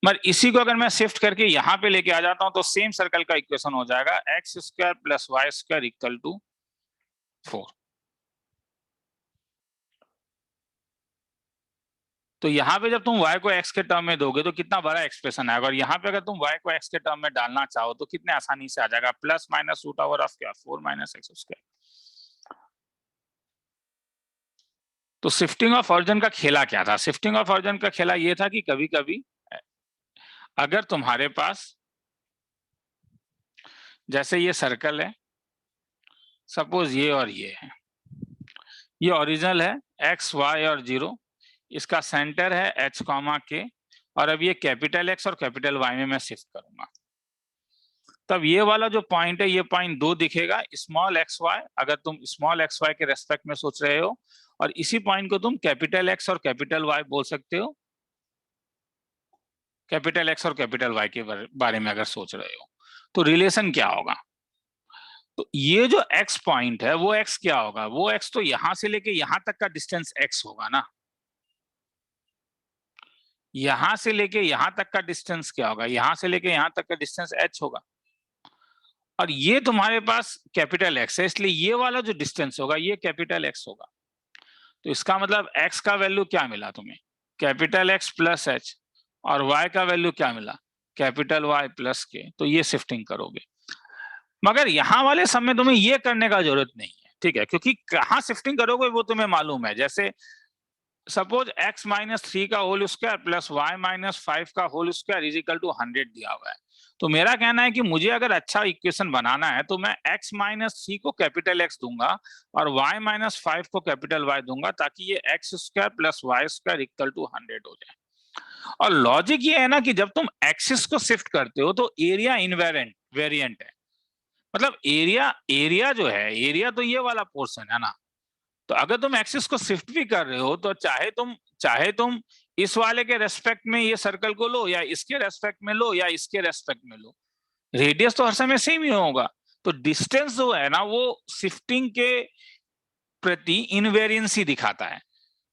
मगर इसी को अगर मैं शिफ्ट करके यहाँ पे लेके आ जाता हूँ तो सेम सर्कल का इक्वेशन हो जाएगा x² plus y² equal to 4। तो यहाँ पे जब तुम y को x के टर्म में दोगे तो कितना बड़ा एक्सप्रेशन आएगा, और यहाँ पे अगर तुम y को x के टर्म में डालना चाहो तो कितने आसानी से आ जाएगा, plus minus root over of क्या 4 माइनस x²। तो शिफ्टिंग ऑफ ओरिजिन का खेला क्या था, शिफ्टिंग ऑफ ओरिजिन का खेला ये था कि कभी कभी अगर तुम्हारे पास जैसे ये सर्कल है, सपोज ये और ये है, ये ओरिजिनल है एक्स वाई और 0, इसका सेंटर है एच कॉमा के, और अब ये कैपिटल एक्स और कैपिटल वाई में मैं शिफ्ट करूंगा, तब ये वाला जो पॉइंट है ये पॉइंट 2 दिखेगा स्मॉल एक्स वाई, अगर तुम स्मॉल एक्स वाई के रेस्पेक्ट में सोच रहे हो, और इसी पॉइंट को तुम कैपिटल एक्स और कैपिटल वाई बोल सकते हो, कैपिटल एक्स और कैपिटल वाई के बारे में अगर सोच रहे हो, तो रिलेशन क्या होगा? तो ये जो x पॉइंट है वो x क्या होगा? वो x तो यहां से लेके यहां तक का डिस्टेंस x होगा ना, यहां से लेके यहां तक का डिस्टेंस क्या होगा? यहां से लेके यहां तक का डिस्टेंस h होगा, और ये तुम्हारे पास कैपिटल x है, इसलिए ये वाला जो डिस्टेंस होगा ये कैपिटल x होगा। तो इसका मतलब x का वैल्यू क्या मिला तुम्हें? कैपिटल x प्लस h, और y का वैल्यू क्या मिला? कैपिटल Y प्लस के। तो ये शिफ्टिंग करोगे, मगर यहां वाले समय तुम्हें ये करने का जरूरत नहीं है, ठीक है, क्योंकि कहाँ शिफ्टिंग करोगे वो तुम्हें मालूम है। जैसे सपोज x माइनस 3 का whole square plus y minus 5 का whole square is equal to 100 दिया हुआ है, तो मेरा कहना है कि मुझे अगर अच्छा इक्वेशन बनाना है तो मैं x माइनस 3 को कैपिटल x दूंगा और y माइनस 5 को कैपिटल y दूंगा, ताकि ये x square plus y square equal to 100 हो जाए। और लॉजिक ये है ना कि जब तुम एक्सिस को शिफ्ट करते हो तो एरिया इनवेरिएंट वेरिएंट है, मतलब एरिया एरिया जो है, एरिया तो ये वाला पोर्शन है ना, तो अगर तुम एक्सिस को शिफ्ट भी कर रहे हो तो चाहे तुम इस वाले के रेस्पेक्ट में ये सर्कल को लो, या इसके रेस्पेक्ट में लो, या इसके रेस्पेक्ट में लो, रेडियस तो हर समय सेम ही होगा। तो डिस्टेंस जो है ना वो शिफ्टिंग के प्रति इनवेरियंसी दिखाता है,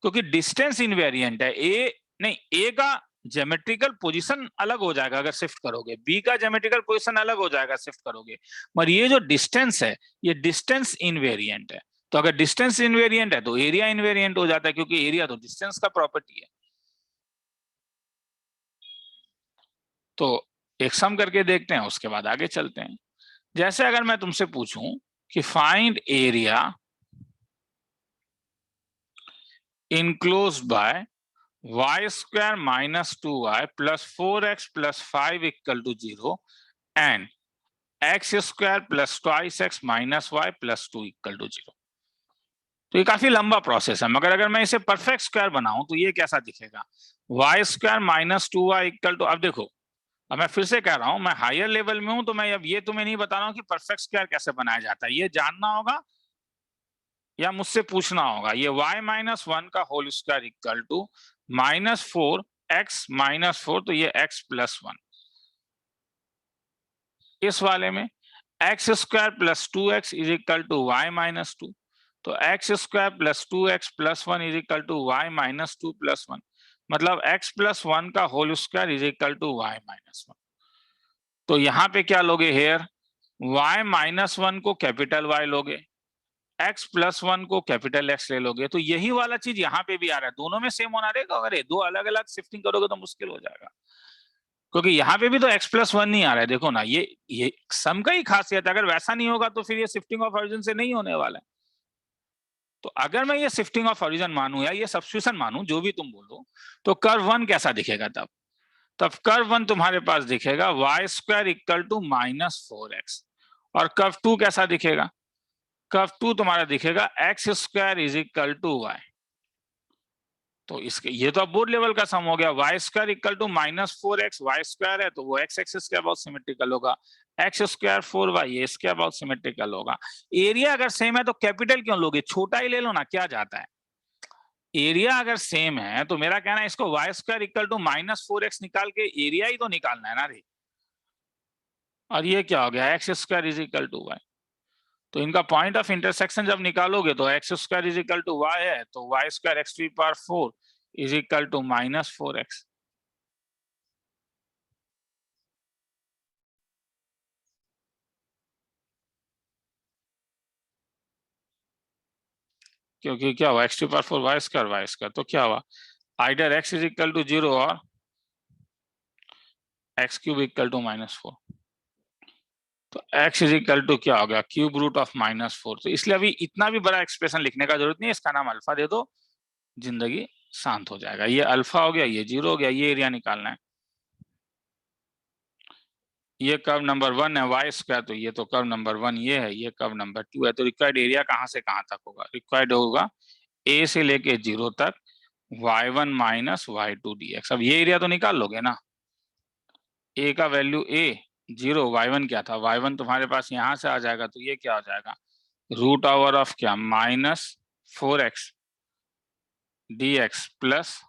क्योंकि डिस्टेंस इनवेरिएंट है। ए नहीं, ए का ज्योमेट्रिकल पोजीशन अलग हो जाएगा अगर शिफ्ट करोगे, बी का ज्योमेट्रिकल पोजीशन अलग हो जाएगा शिफ्ट करोगे, पर ये जो डिस्टेंस है ये डिस्टेंस इनवेरिएंट है। तो अगर डिस्टेंस इनवेरिएंट है तो एरिया इनवेरिएंट हो जाता है, क्योंकि एरिया तो डिस्टेंस का प्रॉपर्टी है। तो एक सम करके देखते हैं, उसके बाद आगे चलते हैं। जैसे अगर मैं तुमसे पूछूं कि find area enclosed bye y square minus 2y plus 4x plus 5 equal to 0 and x square plus twice x minus y plus 2 equal to 0। तो ये काफी लंबा प्रोसेस है, मगर अगर मैं इसे परफेक्ट स्क्वायर बनाऊं तो ये कैसा दिखेगा? y square minus 2y equal to, अब देखो, अब मैं फिर से कह रहा हूं, मैं हायर लेवल में हूं, तो मैं अब ये तुम्हें नहीं बता रहा हूं कि परफेक्ट स्क्वायर कैसे बनाया जाता है, ये जानना होगा या मुझसे पूछना होगा। ये y माइनस 1 का whole square equal to minus 4x minus 4, तो ये x प्लस 1। इस वाले में x square plus 2x is equal to y minus 2, तो x square plus 2x plus 1 is equal to y minus 2 plus 1, मतलब x plus 1 का whole square is equal to y minus 1। तो यहाँ पे क्या लोगे हेयर? y माइनस 1 को capital Y लोगे, x प्लस 1 को कैपिटल X ले लोगे, तो यही वाला चीज यहाँ पे भी आ रहा है, दोनों में सेम होना रहेगा। अगर दो अलग अलग शिफ्टिंग करोगे तो मुश्किल हो जाएगा, क्योंकि यहाँ पे भी तो x प्लस 1 नहीं आ रहा है। देखो ना, ये सम का ही खासियत है, अगर वैसा नहीं होगा तो फिर ये शिफ्टिंग ऑफ ओरिजिन से नहीं होने वाला है। तो अगर मैं ये शिफ्टिंग ऑफ ओरिजिन मानूं या ये सब्स्टिट्यूशन मानूं, जो भी तुम बोलो, तो कर्व 1 कैसा दिखेगा? तब कर्व 1 तुम्हारे पास दिखेगा y square equal to minus 4x, और कर्व 2 कैसा दिखेगा? कर्व 2 तुम्हारा दिखेगा x square is equal to y. तो इसके ये तो अब बोर्ड लेवल का सम हो गया। Y square equal to minus 4x, y square है तो वो एक्स एक्सिस के अबाउट सिमेट्रिकल होगा, एक्स स्क्वायर 4y ये इसके अबाउट सिमेट्रिकल होगा। एरिया अगर सेम है तो कैपिटल क्यों लोगे? छोटा ही ले लो ना, क्या जाता है। एरिया अगर सेम है तो मेरा कहना है इसको y square equal to minus 4x निकाल के एरिया ही तो निकालना है ना रे। और ये क्या हो गया? X square is equal to y. तो इनका पॉइंट ऑफ इंटरसेक्शन जब निकालोगे तो x square is equal to y है, तो y square x to power 4 is equal to minus 4x। क्योंकि क्या हुआ? X to power 4 y square, तो क्या हुआ? Either x is equal to 0 और x cube equal to minus 4। तो x इज इक्वल टू क्या हो गया? Cube root of minus 4। तो इसलिए अभी इतना भी बड़ा एक्सप्रेशन लिखने का जरूरत नहीं है, इसका नाम अल्फा दे दो, जिंदगी शांत हो जाएगा। ये अल्फा हो गया, ये 0 हो गया, ये एरिया निकालना है। ये कर्व नंबर 1 है वाई स्क्वायर, तो ये तो कर्व नंबर 1 ये है, ये कर्व नंबर 2 है। तो रिक्वायर्ड एरिया कहाँ से कहाँ तक होगा? रिक्वायर्ड होगा ए से लेके 0 तक y1 माइनस y2 dx। अब ये एरिया तो निकाल लोगे ना, ए का वैल्यू ए 0, y1 क्या था, y1 तुम्हारे पास यहां से आ जाएगा, तो ये क्या हो जाएगा, रूट ओवर ऑफ क्या, -4x dx प्लस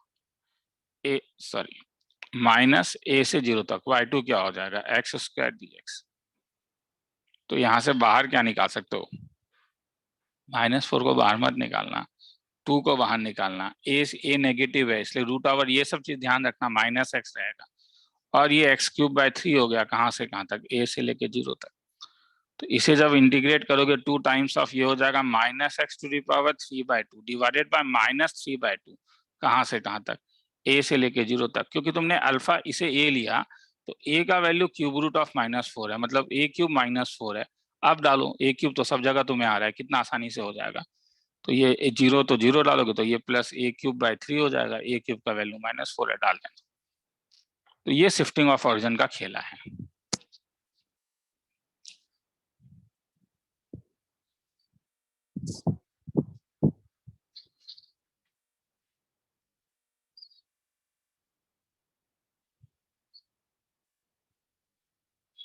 ए, सॉरी, माइनस ए से 0 तक y2 क्या हो जाएगा, एक्स स्क्वायर dx। तो यहां से बाहर क्या निकाल सकते हो, -4 को बाहर मत निकालना, 2 को बाहर निकालना, ए नेगेटिव है इसलिए रूट ओवर, ये सब चीज ध्यान रखना, -x रहेगा। और ये x³/3 हो गया, कहां से कहां तक, ए से लेके 0 तक। तो इसे जब इंटीग्रेट करोगे 2 टाइम्स ऑफ ये हो जाएगा -x⁵ डिवाइडेड बाय -3/2, कहां से कहां तक, ए से लेके 0 तक। क्योंकि तुमने अल्फा इसे ए लिया, तो ए का वैल्यू क्यूब रूट ऑफ -4 है, मतलब a³ -4 है। अब डालो a³ तो सब जगह तुम्हें आ रहा है, कितना आसानी से हो जाएगा। तो ये 0 तो 0 डालोगे तो ये प्लस a³/3 हो जाएगा, a³ का वैल्यू -4 है, डाल देना। तो ये शिफ्टिंग ऑफ ऑरिजिन का खेला है।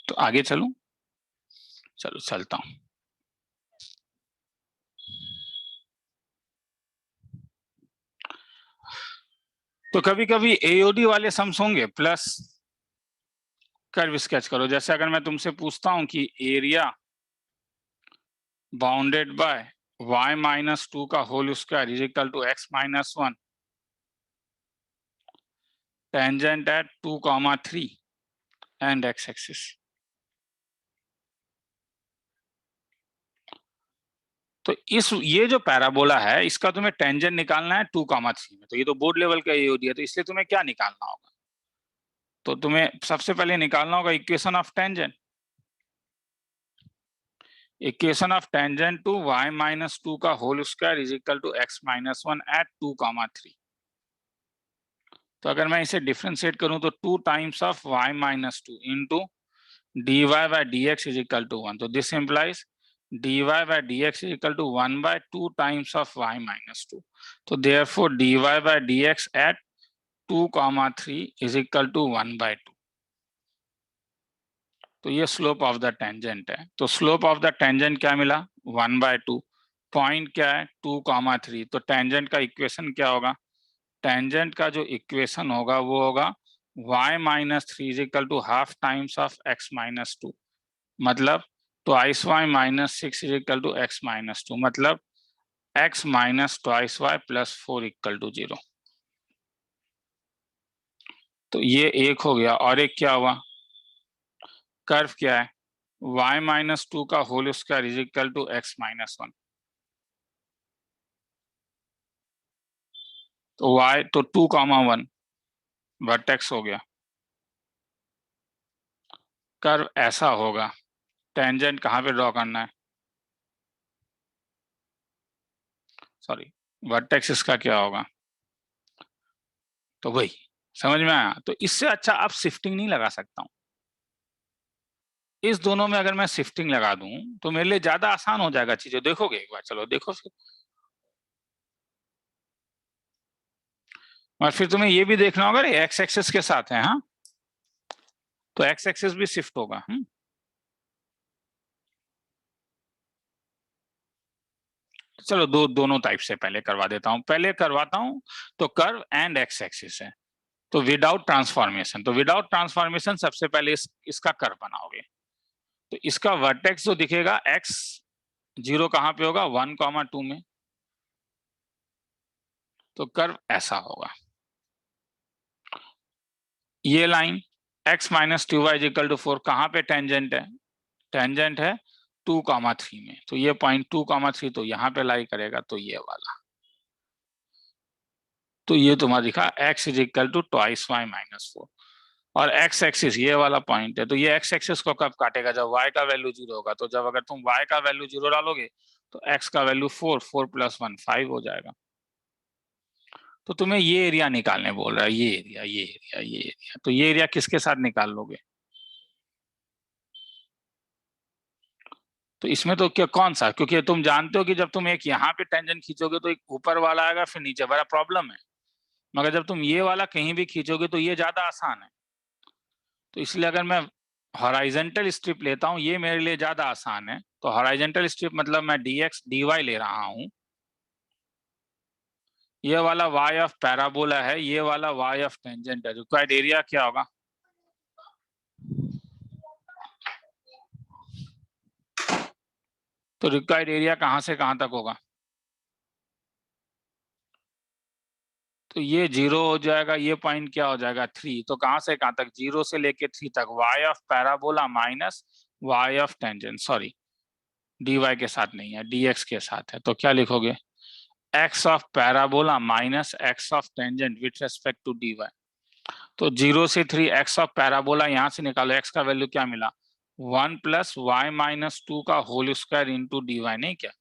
तो आगे चलूं, चलो चलता हूं। तो कभी कभी एओडी वाले सम्स होंगे प्लस कर्व स्केच करो। जैसे अगर मैं तुमसे पूछता हूं कि एरिया बाउंडेड बाय y-2 का whole square is equal to x-1 tangent at 2, 3 and x axis. तो इस ये जो पैराबोला है इसका तुम्हें टेंजेंट निकालना है 2, 3 में। तो ये तो बोर्ड लेवल का एओडी है, तो इसलिए तुम्हें क्या निकालना होगा, तो तुम्हें सबसे पहले निकालना होगा equation of tangent. Equation of tangent to y-2 का whole square is equal to x-1 at 2, 3। तो अगर मैं इसे डिफ्रेंशिएट करूं तो 2 times of y-2 into dy/dx is equal to 1। तो this implies dy/dx is equal to 1/2 times of y-2। तो therefore dy/dx at 2, 3 is equal to 1/2। तो ये स्लोप ऑफ द टेंजेंट है। तो स्लोप ऑफ द टेंजेंट क्या मिला, 1/2। Point क्या है, 2, 3। तो टेंजेंट का इक्वेशन क्या होगा, टेंजेंट का जो इक्वेशन होगा वो होगा y-3 is equal to half times of x-2, मतलब twice y-6 is equal to x-2, मतलब x minus twice y plus 4 equal to 0। तो ये एक हो गया। और एक क्या हुआ, कर्व क्या है, y-2 का whole square is equal to x-1। तो y तो 2, 1 वर्टेक्स हो गया। कर्व ऐसा होगा, टेंजेंट कहाँ पे ड्रॉ करना है, सॉरी, वर्टेक्स इसका क्या होगा, तो वही समझ में आया। तो इससे अच्छा आप शिफ्टिंग नहीं लगा सकता हूं। इस दोनों में अगर मैं शिफ्टिंग लगा दूं तो मेरे लिए ज्यादा आसान हो जाएगा चीजें। देखोगे एक बार, चलो देखो फिर। और फिर तुम्हें ये भी देखना होगा, एक्स एक्सिस के साथ है, हाँ, तो एक्स एक्सिस भी शिफ्ट होगा। चलो दोनों टाइप से पहले करवा देता हूं, पहले करवाता हूं। तो कर्व एंड एक्स एक्सिस है, तो विदाउट ट्रांसफॉर्मेशन। तो विदाउट ट्रांसफॉर्मेशन सबसे पहले इसका कर्व बनाओगे। तो इसका वर्टेक्स जो दिखेगा x0 कहां पे होगा, 1, 2 में। तो कर्व ऐसा होगा, ये line x-2y is equal to 4 कहां पे टेंजेंट है, टेंजेंट है 2, 3 में। तो ये पॉइंट 2, 3 तो यहाँ पे लाई करेगा, तो ये वाला। तो ये तुम्हारा दिखा x is equal to twice y-4। और x एक्सिस ये वाला पॉइंट है, तो ये x एक्सिस को कब काटेगा, जब y का वैल्यू 0 होगा। तो जब अगर तुम y का वैल्यू 0 डालोगे तो x का वैल्यू 4 प्लस 1 5 हो जाएगा। तो तुम्हें ये एरिया निकालने बोल रहा है, ये एरिया, ये एरिया, ये एरिया। तो ये एरिया किसके साथ निकाल लोगे, तो इसमें तो क्या कौन सा, क्योंकि तुम जानते हो कि जब तुम एक यहाँ पे टेंजेंट खींचोगे तो एक ऊपर वाला आएगा फिर नीचे, बड़ा प्रॉब्लम है। मगर जब तुम ये वाला कहीं भी खींचोगे तो ये ज्यादा आसान है। तो इसलिए अगर मैं हॉराइजेंटल स्ट्रिप लेता हूँ, ये मेरे लिए ज्यादा आसान है। तो हॉराइजेंटल स्ट्रिप मतलब मैं dx dy ले रहा हूँ। ये वाला y ऑफ पैराबोला है, ये वाला y ऑफ टेंजेंट है। रिक्वायर्ड एरिया क्या होगा? तो रिक्वायर्ड एरिया कहां से कहां तक होगा? तो ये 0 हो जाएगा, ये पॉइंट क्या हो जाएगा 3। तो कहां से कहां तक? 0 से लेके 3 तक y of parabola minus y of tangent, sorry dy के साथ नहीं है, dx के साथ है। तो क्या लिखोगे? x of parabola minus x of tangent with respect to dy। तो 0 से 3 x ऑफ पैराबोला यहां से निकालो, x का वैल्यू क्या मिला? 1 प्लस वाई माइनस 2 का होल स्क्वायर इंटू dy, नहीं क्या?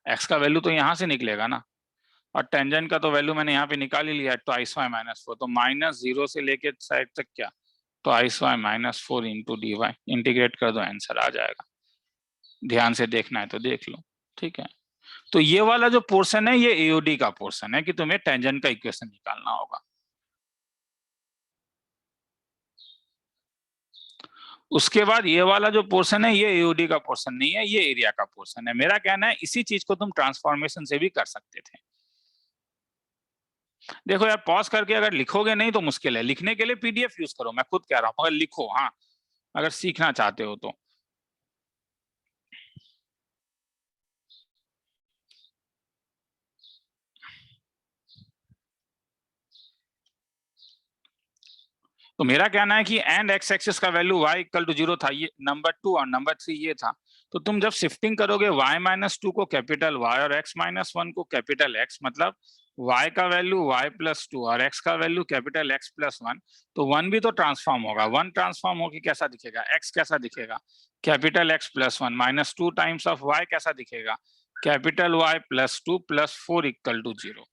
x का वैल्यू तो यहां से निकलेगा ना। और टेंजेंट का तो वैल्यू मैंने यहाँ पे निकाल ही लिया, ट्वाइस वाई माइनस 4। तो माइनस 0 से लेके साइड तक क्या? Twice y minus 4 into d y. Integrate कर दो, आंसर आ जाएगा। ध्यान से देखना है तो देख लो, ठीक है। तो ये वाला जो पोर्शन है ये एओडी का पोर्शन है कि तुम्हें टेंजेंट का इक्वेशन निकालना होगा। उसके बाद ये वाला जो पोर्शन है ये एओडी का पोर्शन नहीं है, ये एरिया का पोर्शन है। मेरा कहना है इसी चीज को तुम ट्रांसफॉर्मेशन से भी कर सकते थे। देखो यार, पॉज करके अगर लिखोगे नहीं तो मुश्किल है। लिखने के लिए पीडीएफ यूज करो, मैं खुद कह रहा हूं, अगर लिखो, हाँ अगर सीखना चाहते हो तो। तो मेरा कहना है कि एंड एक्स एक्सिस का वैल्यू y इक्वल टू 0 था, ये नंबर 2, और नंबर 3 ये था। तो तुम जब शिफ्टिंग करोगे y माइनस 2 को कैपिटल Y और x माइनस 1 को कैपिटल X, मतलब y का वैल्यू y प्लस 2 और x का वैल्यू कैपिटल X प्लस 1, तो 1 भी तो ट्रांसफॉर्म होगा। 1 ट्रांसफॉर्म होकर कैसा दिखेगा? x कैसा दिखेगा? Capital X plus 1 minus 2 times of y कैसा दिखेगा? Capital Y plus 2 plus 4 equal to 0।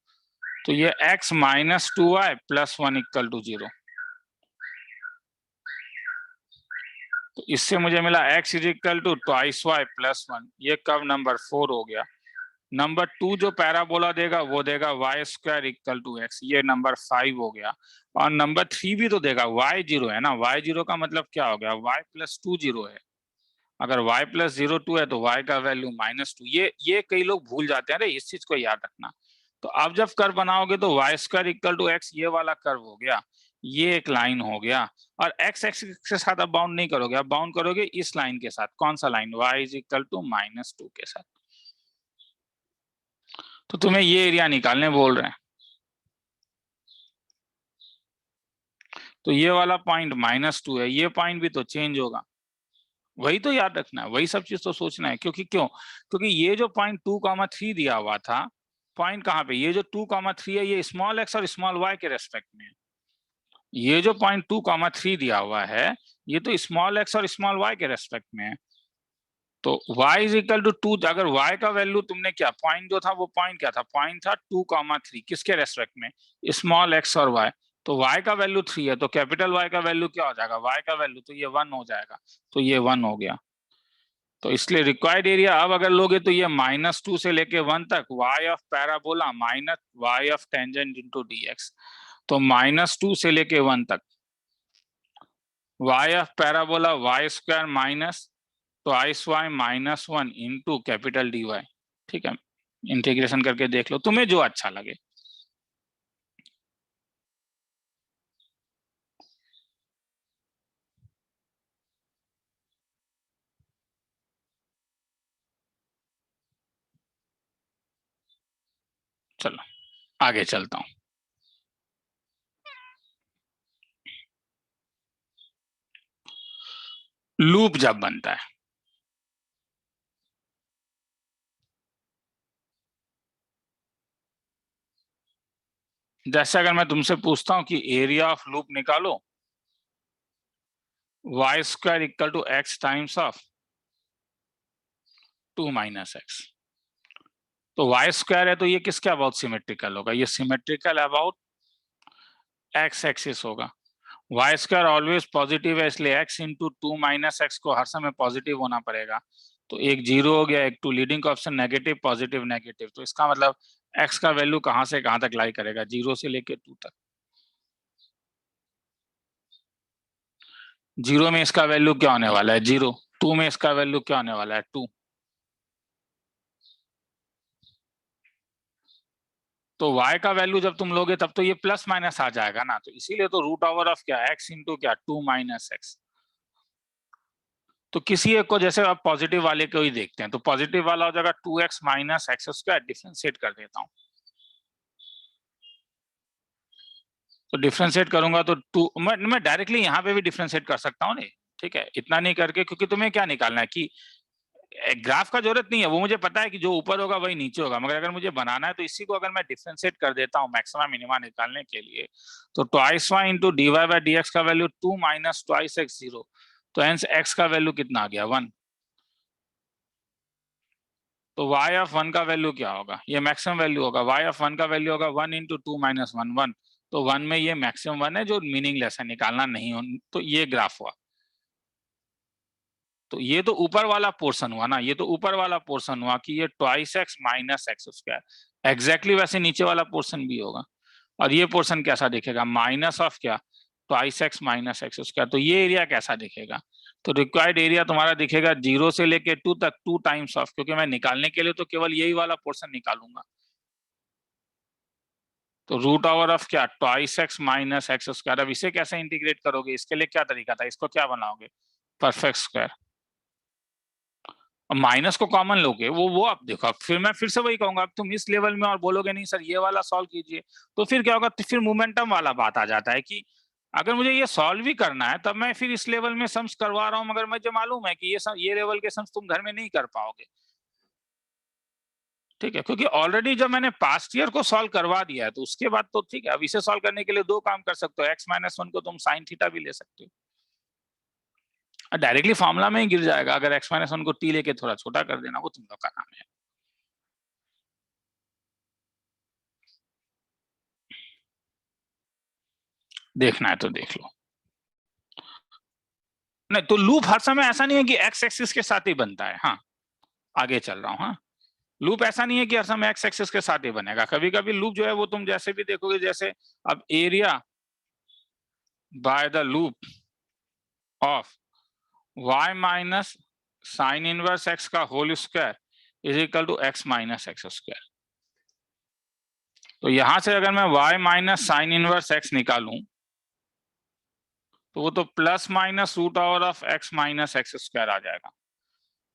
तो ये x minus 2y plus 1 equal to 0। तो इससे मुझे मिला x is equal to twice y plus 1। ये कब नंबर 4 हो गया। नंबर 2 जो पैराबोला देगा वो देगा y square equal to x, ये नंबर 5 हो गया। और नंबर 3 भी तो देगा, y 0 है ना। y 0 का मतलब क्या हो गया? y प्लस 2 0 है। अगर y प्लस 0 2 है तो y का वैल्यू माइनस 2। ये कई लोग भूल जाते हैं, अरे इस चीज को याद रखना। तो अब जब कर्व बनाओगे तो y square equal to x, ये वाला कर्व हो गया, ये एक लाइन हो गया। और एक्स एक्सिस के साथ अब बाउंड नहीं करोगे, अब बाउंड करोगे इस लाइन के साथ। कौन सा line? y is equal to minus 2 के साथ। तो तुम्हें ये एरिया निकालने बोल रहे हैं। तो ये वाला पॉइंट माइनस 2 है, ये पॉइंट भी तो चेंज होगा। वही तो याद रखना है, वही सब चीज तो सोचना है। क्योंकि क्यों? क्योंकि ये जो पॉइंट 2,3 दिया हुआ था, पॉइंट कहाँ पे? ये जो 2,3 है ये स्मॉल एक्स और स्मॉल वाई के रेस्पेक्ट में है। ये जो पॉइंट 2,3 दिया हुआ है ये तो स्मॉल एक्स और स्मॉल वाई के रेस्पेक्ट में है। तो y इज इक्वल टू 2, अगर y का वैल्यू तुमने क्या, पॉइंट जो था वो पॉइंट क्या था? पॉइंट था 2,3, किसके रेस्पेक्ट में? स्मॉल x और y। तो y का वैल्यू 3 है, तो कैपिटल Y का वैल्यू क्या हो जाएगा? y का वैल्यू तो ये 1 हो जाएगा। तो ये 1 हो गया। तो इसलिए रिक्वायर्ड एरिया अब अगर लोगे तो ये -2 से लेके 1 तक y of parabola minus y of tangent into dx। तो -2 से लेके 1 तक y of parabola y square minus twice y minus 1 into capital dy। ठीक है, इंटीग्रेशन करके देख लो, तुम्हें जो अच्छा लगे। चलो आगे चलता हूं। लूप जब बनता है, जैसे अगर मैं तुमसे पूछता हूं कि एरिया ऑफ लूप निकालो, y square equal to x times of 2 minus x. तो वाई स्क्वायर है तो ये किसके अबाउट सिमेट्रिकल होगा? ये सिमेट्रिकल अबाउट एक्स एक्सिस होगा। वाई स्क्वायर ऑलवेज पॉजिटिव है, इसलिए एक्स इंटू 2 माइनस एक्स को हर समय पॉजिटिव होना पड़ेगा। तो एक 0 हो गया, एक 2, लीडिंग का ऑप्शन नेगेटिव पॉजिटिव नेगेटिव, तो इसका मतलब x का वैल्यू कहां से कहां तक लाई करेगा, 0 से लेके 2 तक। 0 में इसका वैल्यू क्या होने वाला है, 0। 2 में इसका वैल्यू क्या होने वाला है, 2। तो y का वैल्यू जब तुम लोगे तब तो ये प्लस माइनस आ जाएगा ना, तो इसीलिए तो रूट ओवर ऑफ क्या, x इंटू क्या, 2 माइनस एक्स। तो किसी एक को, जैसे आप पॉजिटिव वाले को ही देखते हैं, तो पॉजिटिव वाला हो जाएगा 2x minus x square, differentiate कर देता हूं। तो डिफरेंशिएट करूंगा तो 2, मैं डायरेक्टली यहाँ पे भी डिफरेंशिएट कर सकता हूँ नहीं, ठीक है, इतना नहीं करके, क्योंकि तुम्हें क्या निकालना है कि ग्राफ का जरूरत नहीं है, वो मुझे पता है कि जो ऊपर होगा वही नीचे होगा, मगर अगर मुझे बनाना है तो इसी को अगर मैं डिफरेंशिएट कर देता हूँ मैक्सिमम मिनिमा निकालने के लिए, तो twice y into d y by d x का वैल्यू 2 माइनस ट्वाइस एक्स 0, तो हेंस एक्स का वैल्यू कितना आ गया, 1। तो y ऑफ 1 का वैल्यू क्या होगा, ये मैक्सिमम वैल्यू होगा, y ऑफ 1 का वैल्यू होगा 1 इंटू 2 माइनस 1, 1। तो 1 में ये मैक्सिमम 1 है जो मीनिंगलेस है, निकालना नहीं हो, तो ये ग्राफ हुआ। तो ये तो ऊपर वाला पोर्शन हुआ ना, ये तो ऊपर वाला पोर्शन हुआ कि ये twice x minus x square, exactly वैसे नीचे वाला पोर्शन भी होगा। और ये पोर्शन कैसा दिखेगा, माइनस ऑफ क्या, twice x minus x square, तो ये एरिया कैसा दिखेगा, तो रिक्वायर्ड एरिया तुम्हारा दिखेगा 0 से लेके 2 तक 2 टाइम्स ऑफ, क्योंकि मैं निकालने के लिए तो केवल यही वाला पोर्शन निकालूंगा। तो रूट ओवर ऑफ क्या, twice x minus x square. अब इसे कैसे इंटीग्रेट करोगे, इसके लिए क्या तरीका था, इसको क्या बनाओगे, परफेक्ट स्क्वायर। माइनस को कॉमन लोगे, वो आप देखो, अब फिर मैं फिर से वही कहूंगा, अब तुम इस लेवल में और बोलोगे नहीं सर ये वाला सॉल्व कीजिए, तो फिर क्या होगा, तो फिर मोमेंटम वाला बात आ जाता है कि अगर मुझे ये सॉल्व ही करना है तब मैं फिर इस लेवल में सम्स करवा रहा हूं, मगर मुझे मालूम है कि ये लेवल के सम्स तुम घर में नहीं कर पाओगे, ठीक है, क्योंकि ऑलरेडी जब मैंने पास्ट ईयर को सॉल्व करवा दिया है तो उसके बाद तो ठीक है, अब इसे सॉल्व करने के लिए दो काम कर सकते हो, एक्स माइनस 1 को तुम साइन थीटा भी ले सकते हो, डायरेक्टली फॉर्मुला में ही गिर जाएगा, अगर एक्स माइनस 1 को टी लेके थोड़ा छोटा कर देना, वो तुम लोग का काम है। देखना है तो देख लो। नहीं तो लूप हर समय ऐसा नहीं है कि एक्स एक्सिस के साथ ही बनता है, हाँ आगे चल रहा हूँ, हाँ लूप ऐसा नहीं है कि हर समय एक्स एक्सिस के साथ ही बनेगा, कभी कभी लूप जो है वो तुम जैसे भी देखोगे, जैसे अब area by the loop of y minus sine inverse x का whole square is equal to x minus x square. तो यहां से अगर मैं y minus sine inverse x निकालूं तो वो तो plus minus root over of x minus x square आ जाएगा।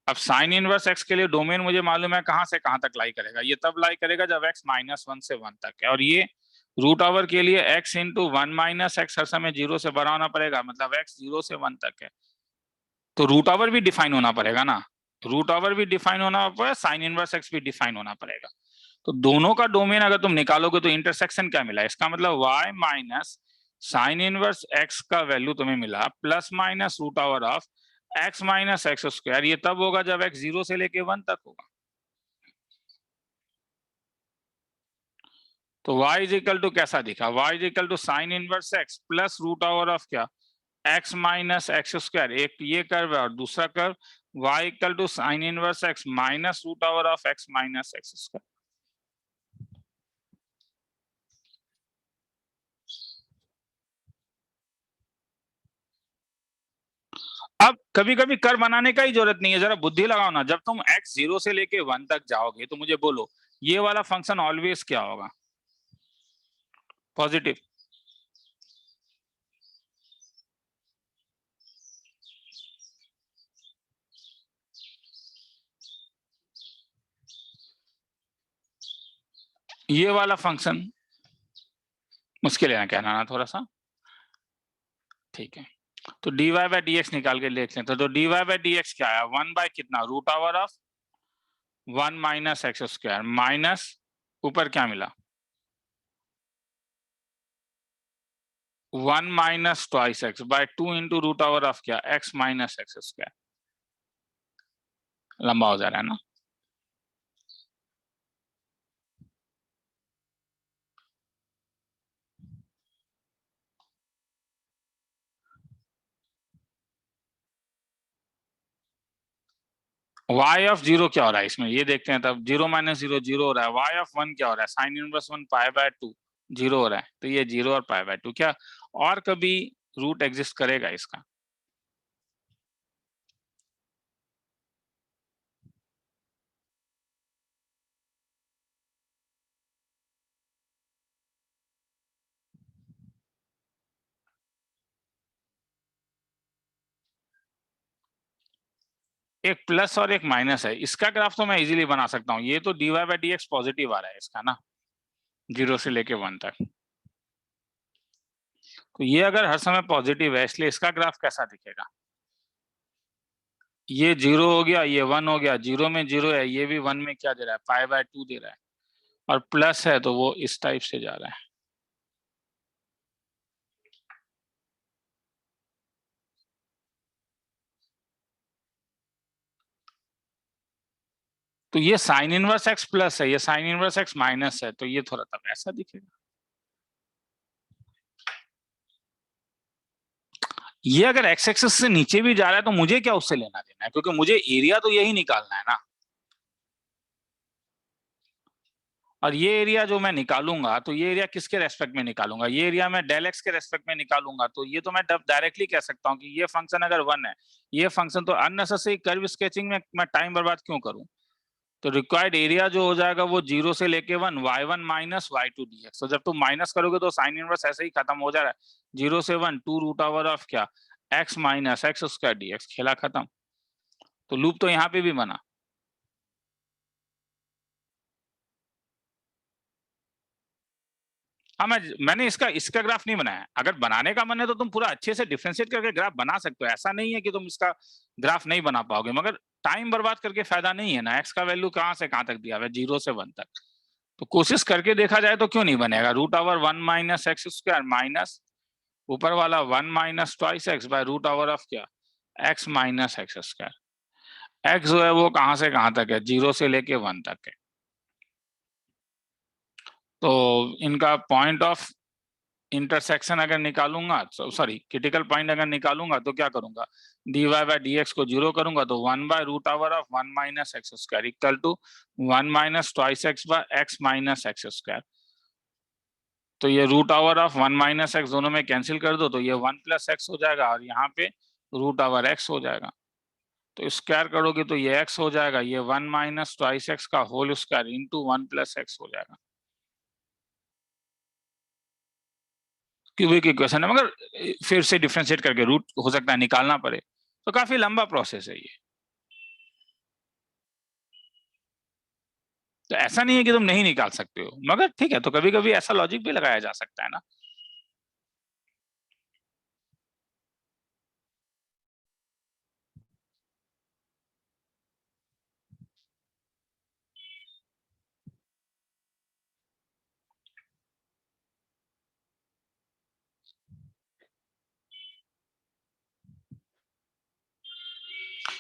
अब साइन इनवर्स x के लिए डोमेन मुझे मालूम है कहां से कहां तक लाई करेगा, ये तब लाई करेगा जब x माइनस 1 से 1 तक है, और ये रूट ओवर के लिए x इंटू 1 माइनस एक्स हर समय 0 से बड़ा होना पड़ेगा, मतलब x 0 से 1 तक है, तो रूट ओवर भी डिफाइन होना पड़ेगा ना, रूट ओवर भी डिफाइन होना पड़ेगा, साइन इनवर्स x भी डिफाइन होना पड़ेगा। तो दोनों का डोमेन अगर तुम निकालोगे तो इंटरसेक्शन क्या मिला, इसका मतलब y minus sine inverse x का वैल्यू तुम्हें मिला plus minus root over of x minus x square, ये तब होगा जब x 0 से लेके 1 तक होगा। तो y इज इक्वल टू कैसा दिखा, y is equal to sine inverse x plus root over of क्या, x माइनस एक्स स्क्वायर, एक ये कर्व है और दूसरा curve y equal to sine inverse x minus root over of x minus x square. अब कभी कभी कर बनाने का ही जरूरत नहीं है, जरा बुद्धि लगाओ ना, जब तुम x 0 से लेके 1 तक जाओगे तो मुझे बोलो ये वाला फंक्शन ऑलवेज क्या होगा, पॉजिटिव। ये वाला फंक्शन मुश्किल है ना कहना ना थोड़ा सा, ठीक है, तो dy बाई डी एक्स निकाल के देख लेते हैं, तो dy बाई डी एक्स क्या है, 1 बाय कितना, root over of 1 minus x square minus ऊपर क्या मिला 1 minus twice x by 2 into root over of क्या, x माइनस एक्स स्क्वायर, लंबा हो जा रहा है ना। y ऑफ 0 क्या हो रहा है इसमें, ये देखते हैं तब। 0 - 0 0 हो रहा है। y ऑफ 1 क्या हो रहा है, साइन इनवर्स 1 π/2 0 हो रहा है। तो ये 0 और π/2, क्या और कभी रूट एग्जिस्ट करेगा इसका? एक प्लस और एक माइनस है, इसका ग्राफ तो मैं इजीली बना सकता हूँ। ये तो dy/dx पॉजिटिव आ रहा है इसका ना, 0 से लेके 1 तक। तो ये अगर हर समय पॉजिटिव है, इसलिए इसका ग्राफ कैसा दिखेगा? ये 0 हो गया, ये 1 हो गया, 0 में 0 है, ये भी 1 में क्या दे रहा है, π/2 दे रहा है, और प्लस है तो वो इस टाइप से जा रहा है। तो ये साइन इनवर्स x प्लस है, ये साइन इनवर्स x माइनस है, तो ये थोड़ा तब ऐसा दिखेगा। ये अगर x एक्सिस से नीचे भी जा रहा है तो मुझे क्या उससे लेना देना है, क्योंकि मुझे एरिया तो यही निकालना है ना। और ये एरिया जो मैं निकालूंगा, तो ये एरिया किसके रेस्पेक्ट में निकालूंगा, ये एरिया मैं डेल एक्स के रेस्पेक्ट में निकालूंगा। तो ये तो मैं डायरेक्टली कह सकता हूँ कि ये फंक्शन अगर 1 है, ये फंक्शन, तो अननेसेसरी कर्व स्केचिंग में मैं टाइम बर्बाद क्यों करूं। तो रिक्वायर्ड एरिया जो हो जाएगा वो 0 से लेके 1 y1 माइनस y2 dx। तो जब तुम माइनस करोगे तो साइन इनवर्स ऐसे ही खत्म हो जा रहा है। 0 से 1 2 रूट ओवर ऑफ क्या, x minus x square dx, खेला खत्म। तो लूप तो यहाँ पे भी बना। हाँ, मैंने इसका इसका ग्राफ नहीं बनाया। अगर बनाने का मन है तो तुम पूरा अच्छे से डिफरेंशिएट करके ग्राफ बना सकते हो, ऐसा नहीं है कि तुम इसका ग्राफ नहीं बना पाओगे, मगर टाइम बर्बाद करके फायदा नहीं है ना। एक्स का वैल्यू कहाँ से कहाँ तक दिया हुआ है, 0 से 1 तक। तो कोशिश करके देखा जाए तो क्यों नहीं बनेगा। Root over 1 minus x square minus ऊपर वाला 1 minus twice x by root over of क्या, x minus x square. X जो है वो कहाँ से कहाँ तक है, 0 से लेके 1 तक है। तो इनका पॉइंट ऑफ इंटरसेक्शन अगर निकालूंगा, सॉरी क्रिटिकल पॉइंट अगर निकालूंगा, तो क्या करूंगा, dy/dx को 0 करूंगा तो 1 by root over of 1 minus x square equal to 1 minus twice x by x minus x square. तो ये root over of 1 minus x दोनों में कैंसिल कर दो तो ये 1 प्लस एक्स हो जाएगा, और यहाँ पे रूट ओवर एक्स हो जाएगा। तो स्क्वायर करोगे तो ये एक्स हो जाएगा, ये 1 माइनस ट्वाइस एक्स का whole square into 1 plus x हो जाएगा। क्यूबिक इक्वेशन है, मगर फिर से डिफरेंशिएट करके रूट हो सकता है निकालना पड़े, तो काफी लंबा प्रोसेस है ये। तो ऐसा नहीं है कि तुम नहीं निकाल सकते हो, मगर ठीक है, तो कभी कभी ऐसा लॉजिक भी लगाया जा सकता है ना।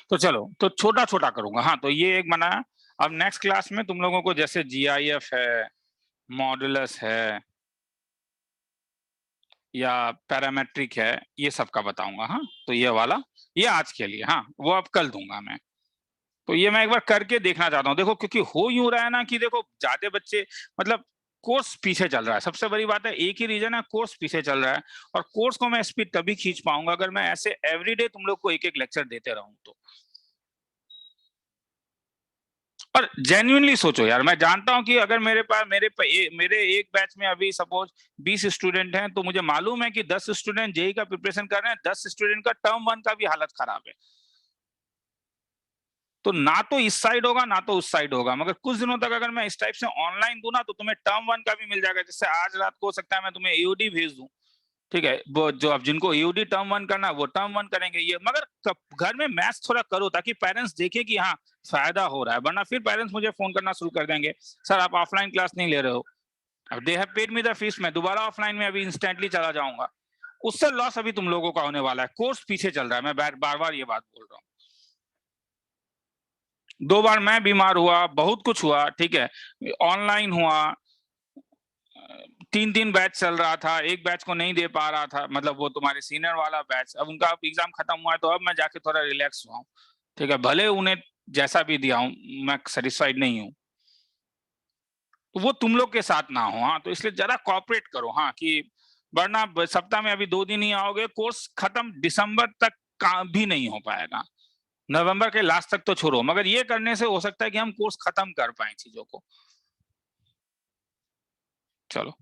तो चलो, तो छोटा छोटा करूंगा। हाँ, तो ये एक बना। अब नेक्स्ट क्लास में तुम लोगों को जैसे जीआईएफ है, मॉडुलस है, या पैरामेट्रिक है, ये सब का बताऊंगा। हाँ, तो ये वाला, ये आज के लिए, हाँ वो अब कल दूंगा मैं। तो ये मैं एक बार करके देखना चाहता हूँ। देखो, क्योंकि हो यूं रहा है ना कि देखो ज्यादा बच्चे, मतलब कोर्स पीछे चल रहा है। सबसे बड़ी बात है, एक ही रीजन है, कोर्स पीछे चल रहा है। और कोर्स को मैं स्पीड तभी खींच पाऊंगा अगर मैं ऐसे एवरीडे तुम लोग को एक एक लेक्चर देते रहूं तो। और जेन्युइनली सोचो यार, मैं जानता हूं कि अगर मेरे एक बैच में अभी सपोज 20 स्टूडेंट हैं, तो मुझे मालूम है कि 10 स्टूडेंट जेई का प्रिपरेशन कर रहे हैं, 10 स्टूडेंट का टर्म 1 का भी हालत खराब है। तो ना तो इस साइड होगा ना तो उस साइड होगा, मगर कुछ दिनों तक अगर मैं इस टाइप से ऑनलाइन दूं ना, तो तुम्हें टर्म 1 का भी मिल जाएगा। जैसे आज रात को हो सकता है मैं तुम्हें ईओडी भेज दूं, ठीक है, वो जो अब जिनको ईओडी टर्म 1 करना है वो टर्म 1 करेंगे। ये मगर घर में मैथ्स थोड़ा करो, ताकि पेरेंट्स देखें कि हाँ फायदा हो रहा है। वरना फिर पेरेंट्स मुझे फोन करना शुरू कर देंगे, सर आप ऑफलाइन क्लास नहीं ले रहे हो। अब they have paid me the fees, मैं दोबारा ऑफलाइन में अभी इंस्टेंटली चला जाऊंगा। उससे लॉस अभी तुम लोगों का होने वाला है। कोर्स पीछे चल रहा है, मैं बार बार ये बात बोल रहा हूँ। 2 बार मैं बीमार हुआ, बहुत कुछ हुआ, ठीक है, ऑनलाइन हुआ, 3 बैच चल रहा था, एक बैच को नहीं दे पा रहा था, मतलब वो तुम्हारे सीनियर वाला बैच। अब उनका एग्जाम खत्म हुआ है, तो अब मैं जाके थोड़ा रिलैक्स हुआ हूँ, ठीक है। भले उन्हें जैसा भी दिया हूं मैं सेटिस्फाइड नहीं हूं, तो वो तुम लोग के साथ ना हो। हाँ, तो इसलिए जरा कॉपरेट करो। हाँ, कि वरना सप्ताह में अभी 2 दिन ही आओगे, कोर्स खत्म दिसंबर तक का भी नहीं हो पाएगा। नवंबर के लास्ट तक तो छोड़ो, मगर ये करने से हो सकता है कि हम कोर्स खत्म कर पाए चीजों को। चलो।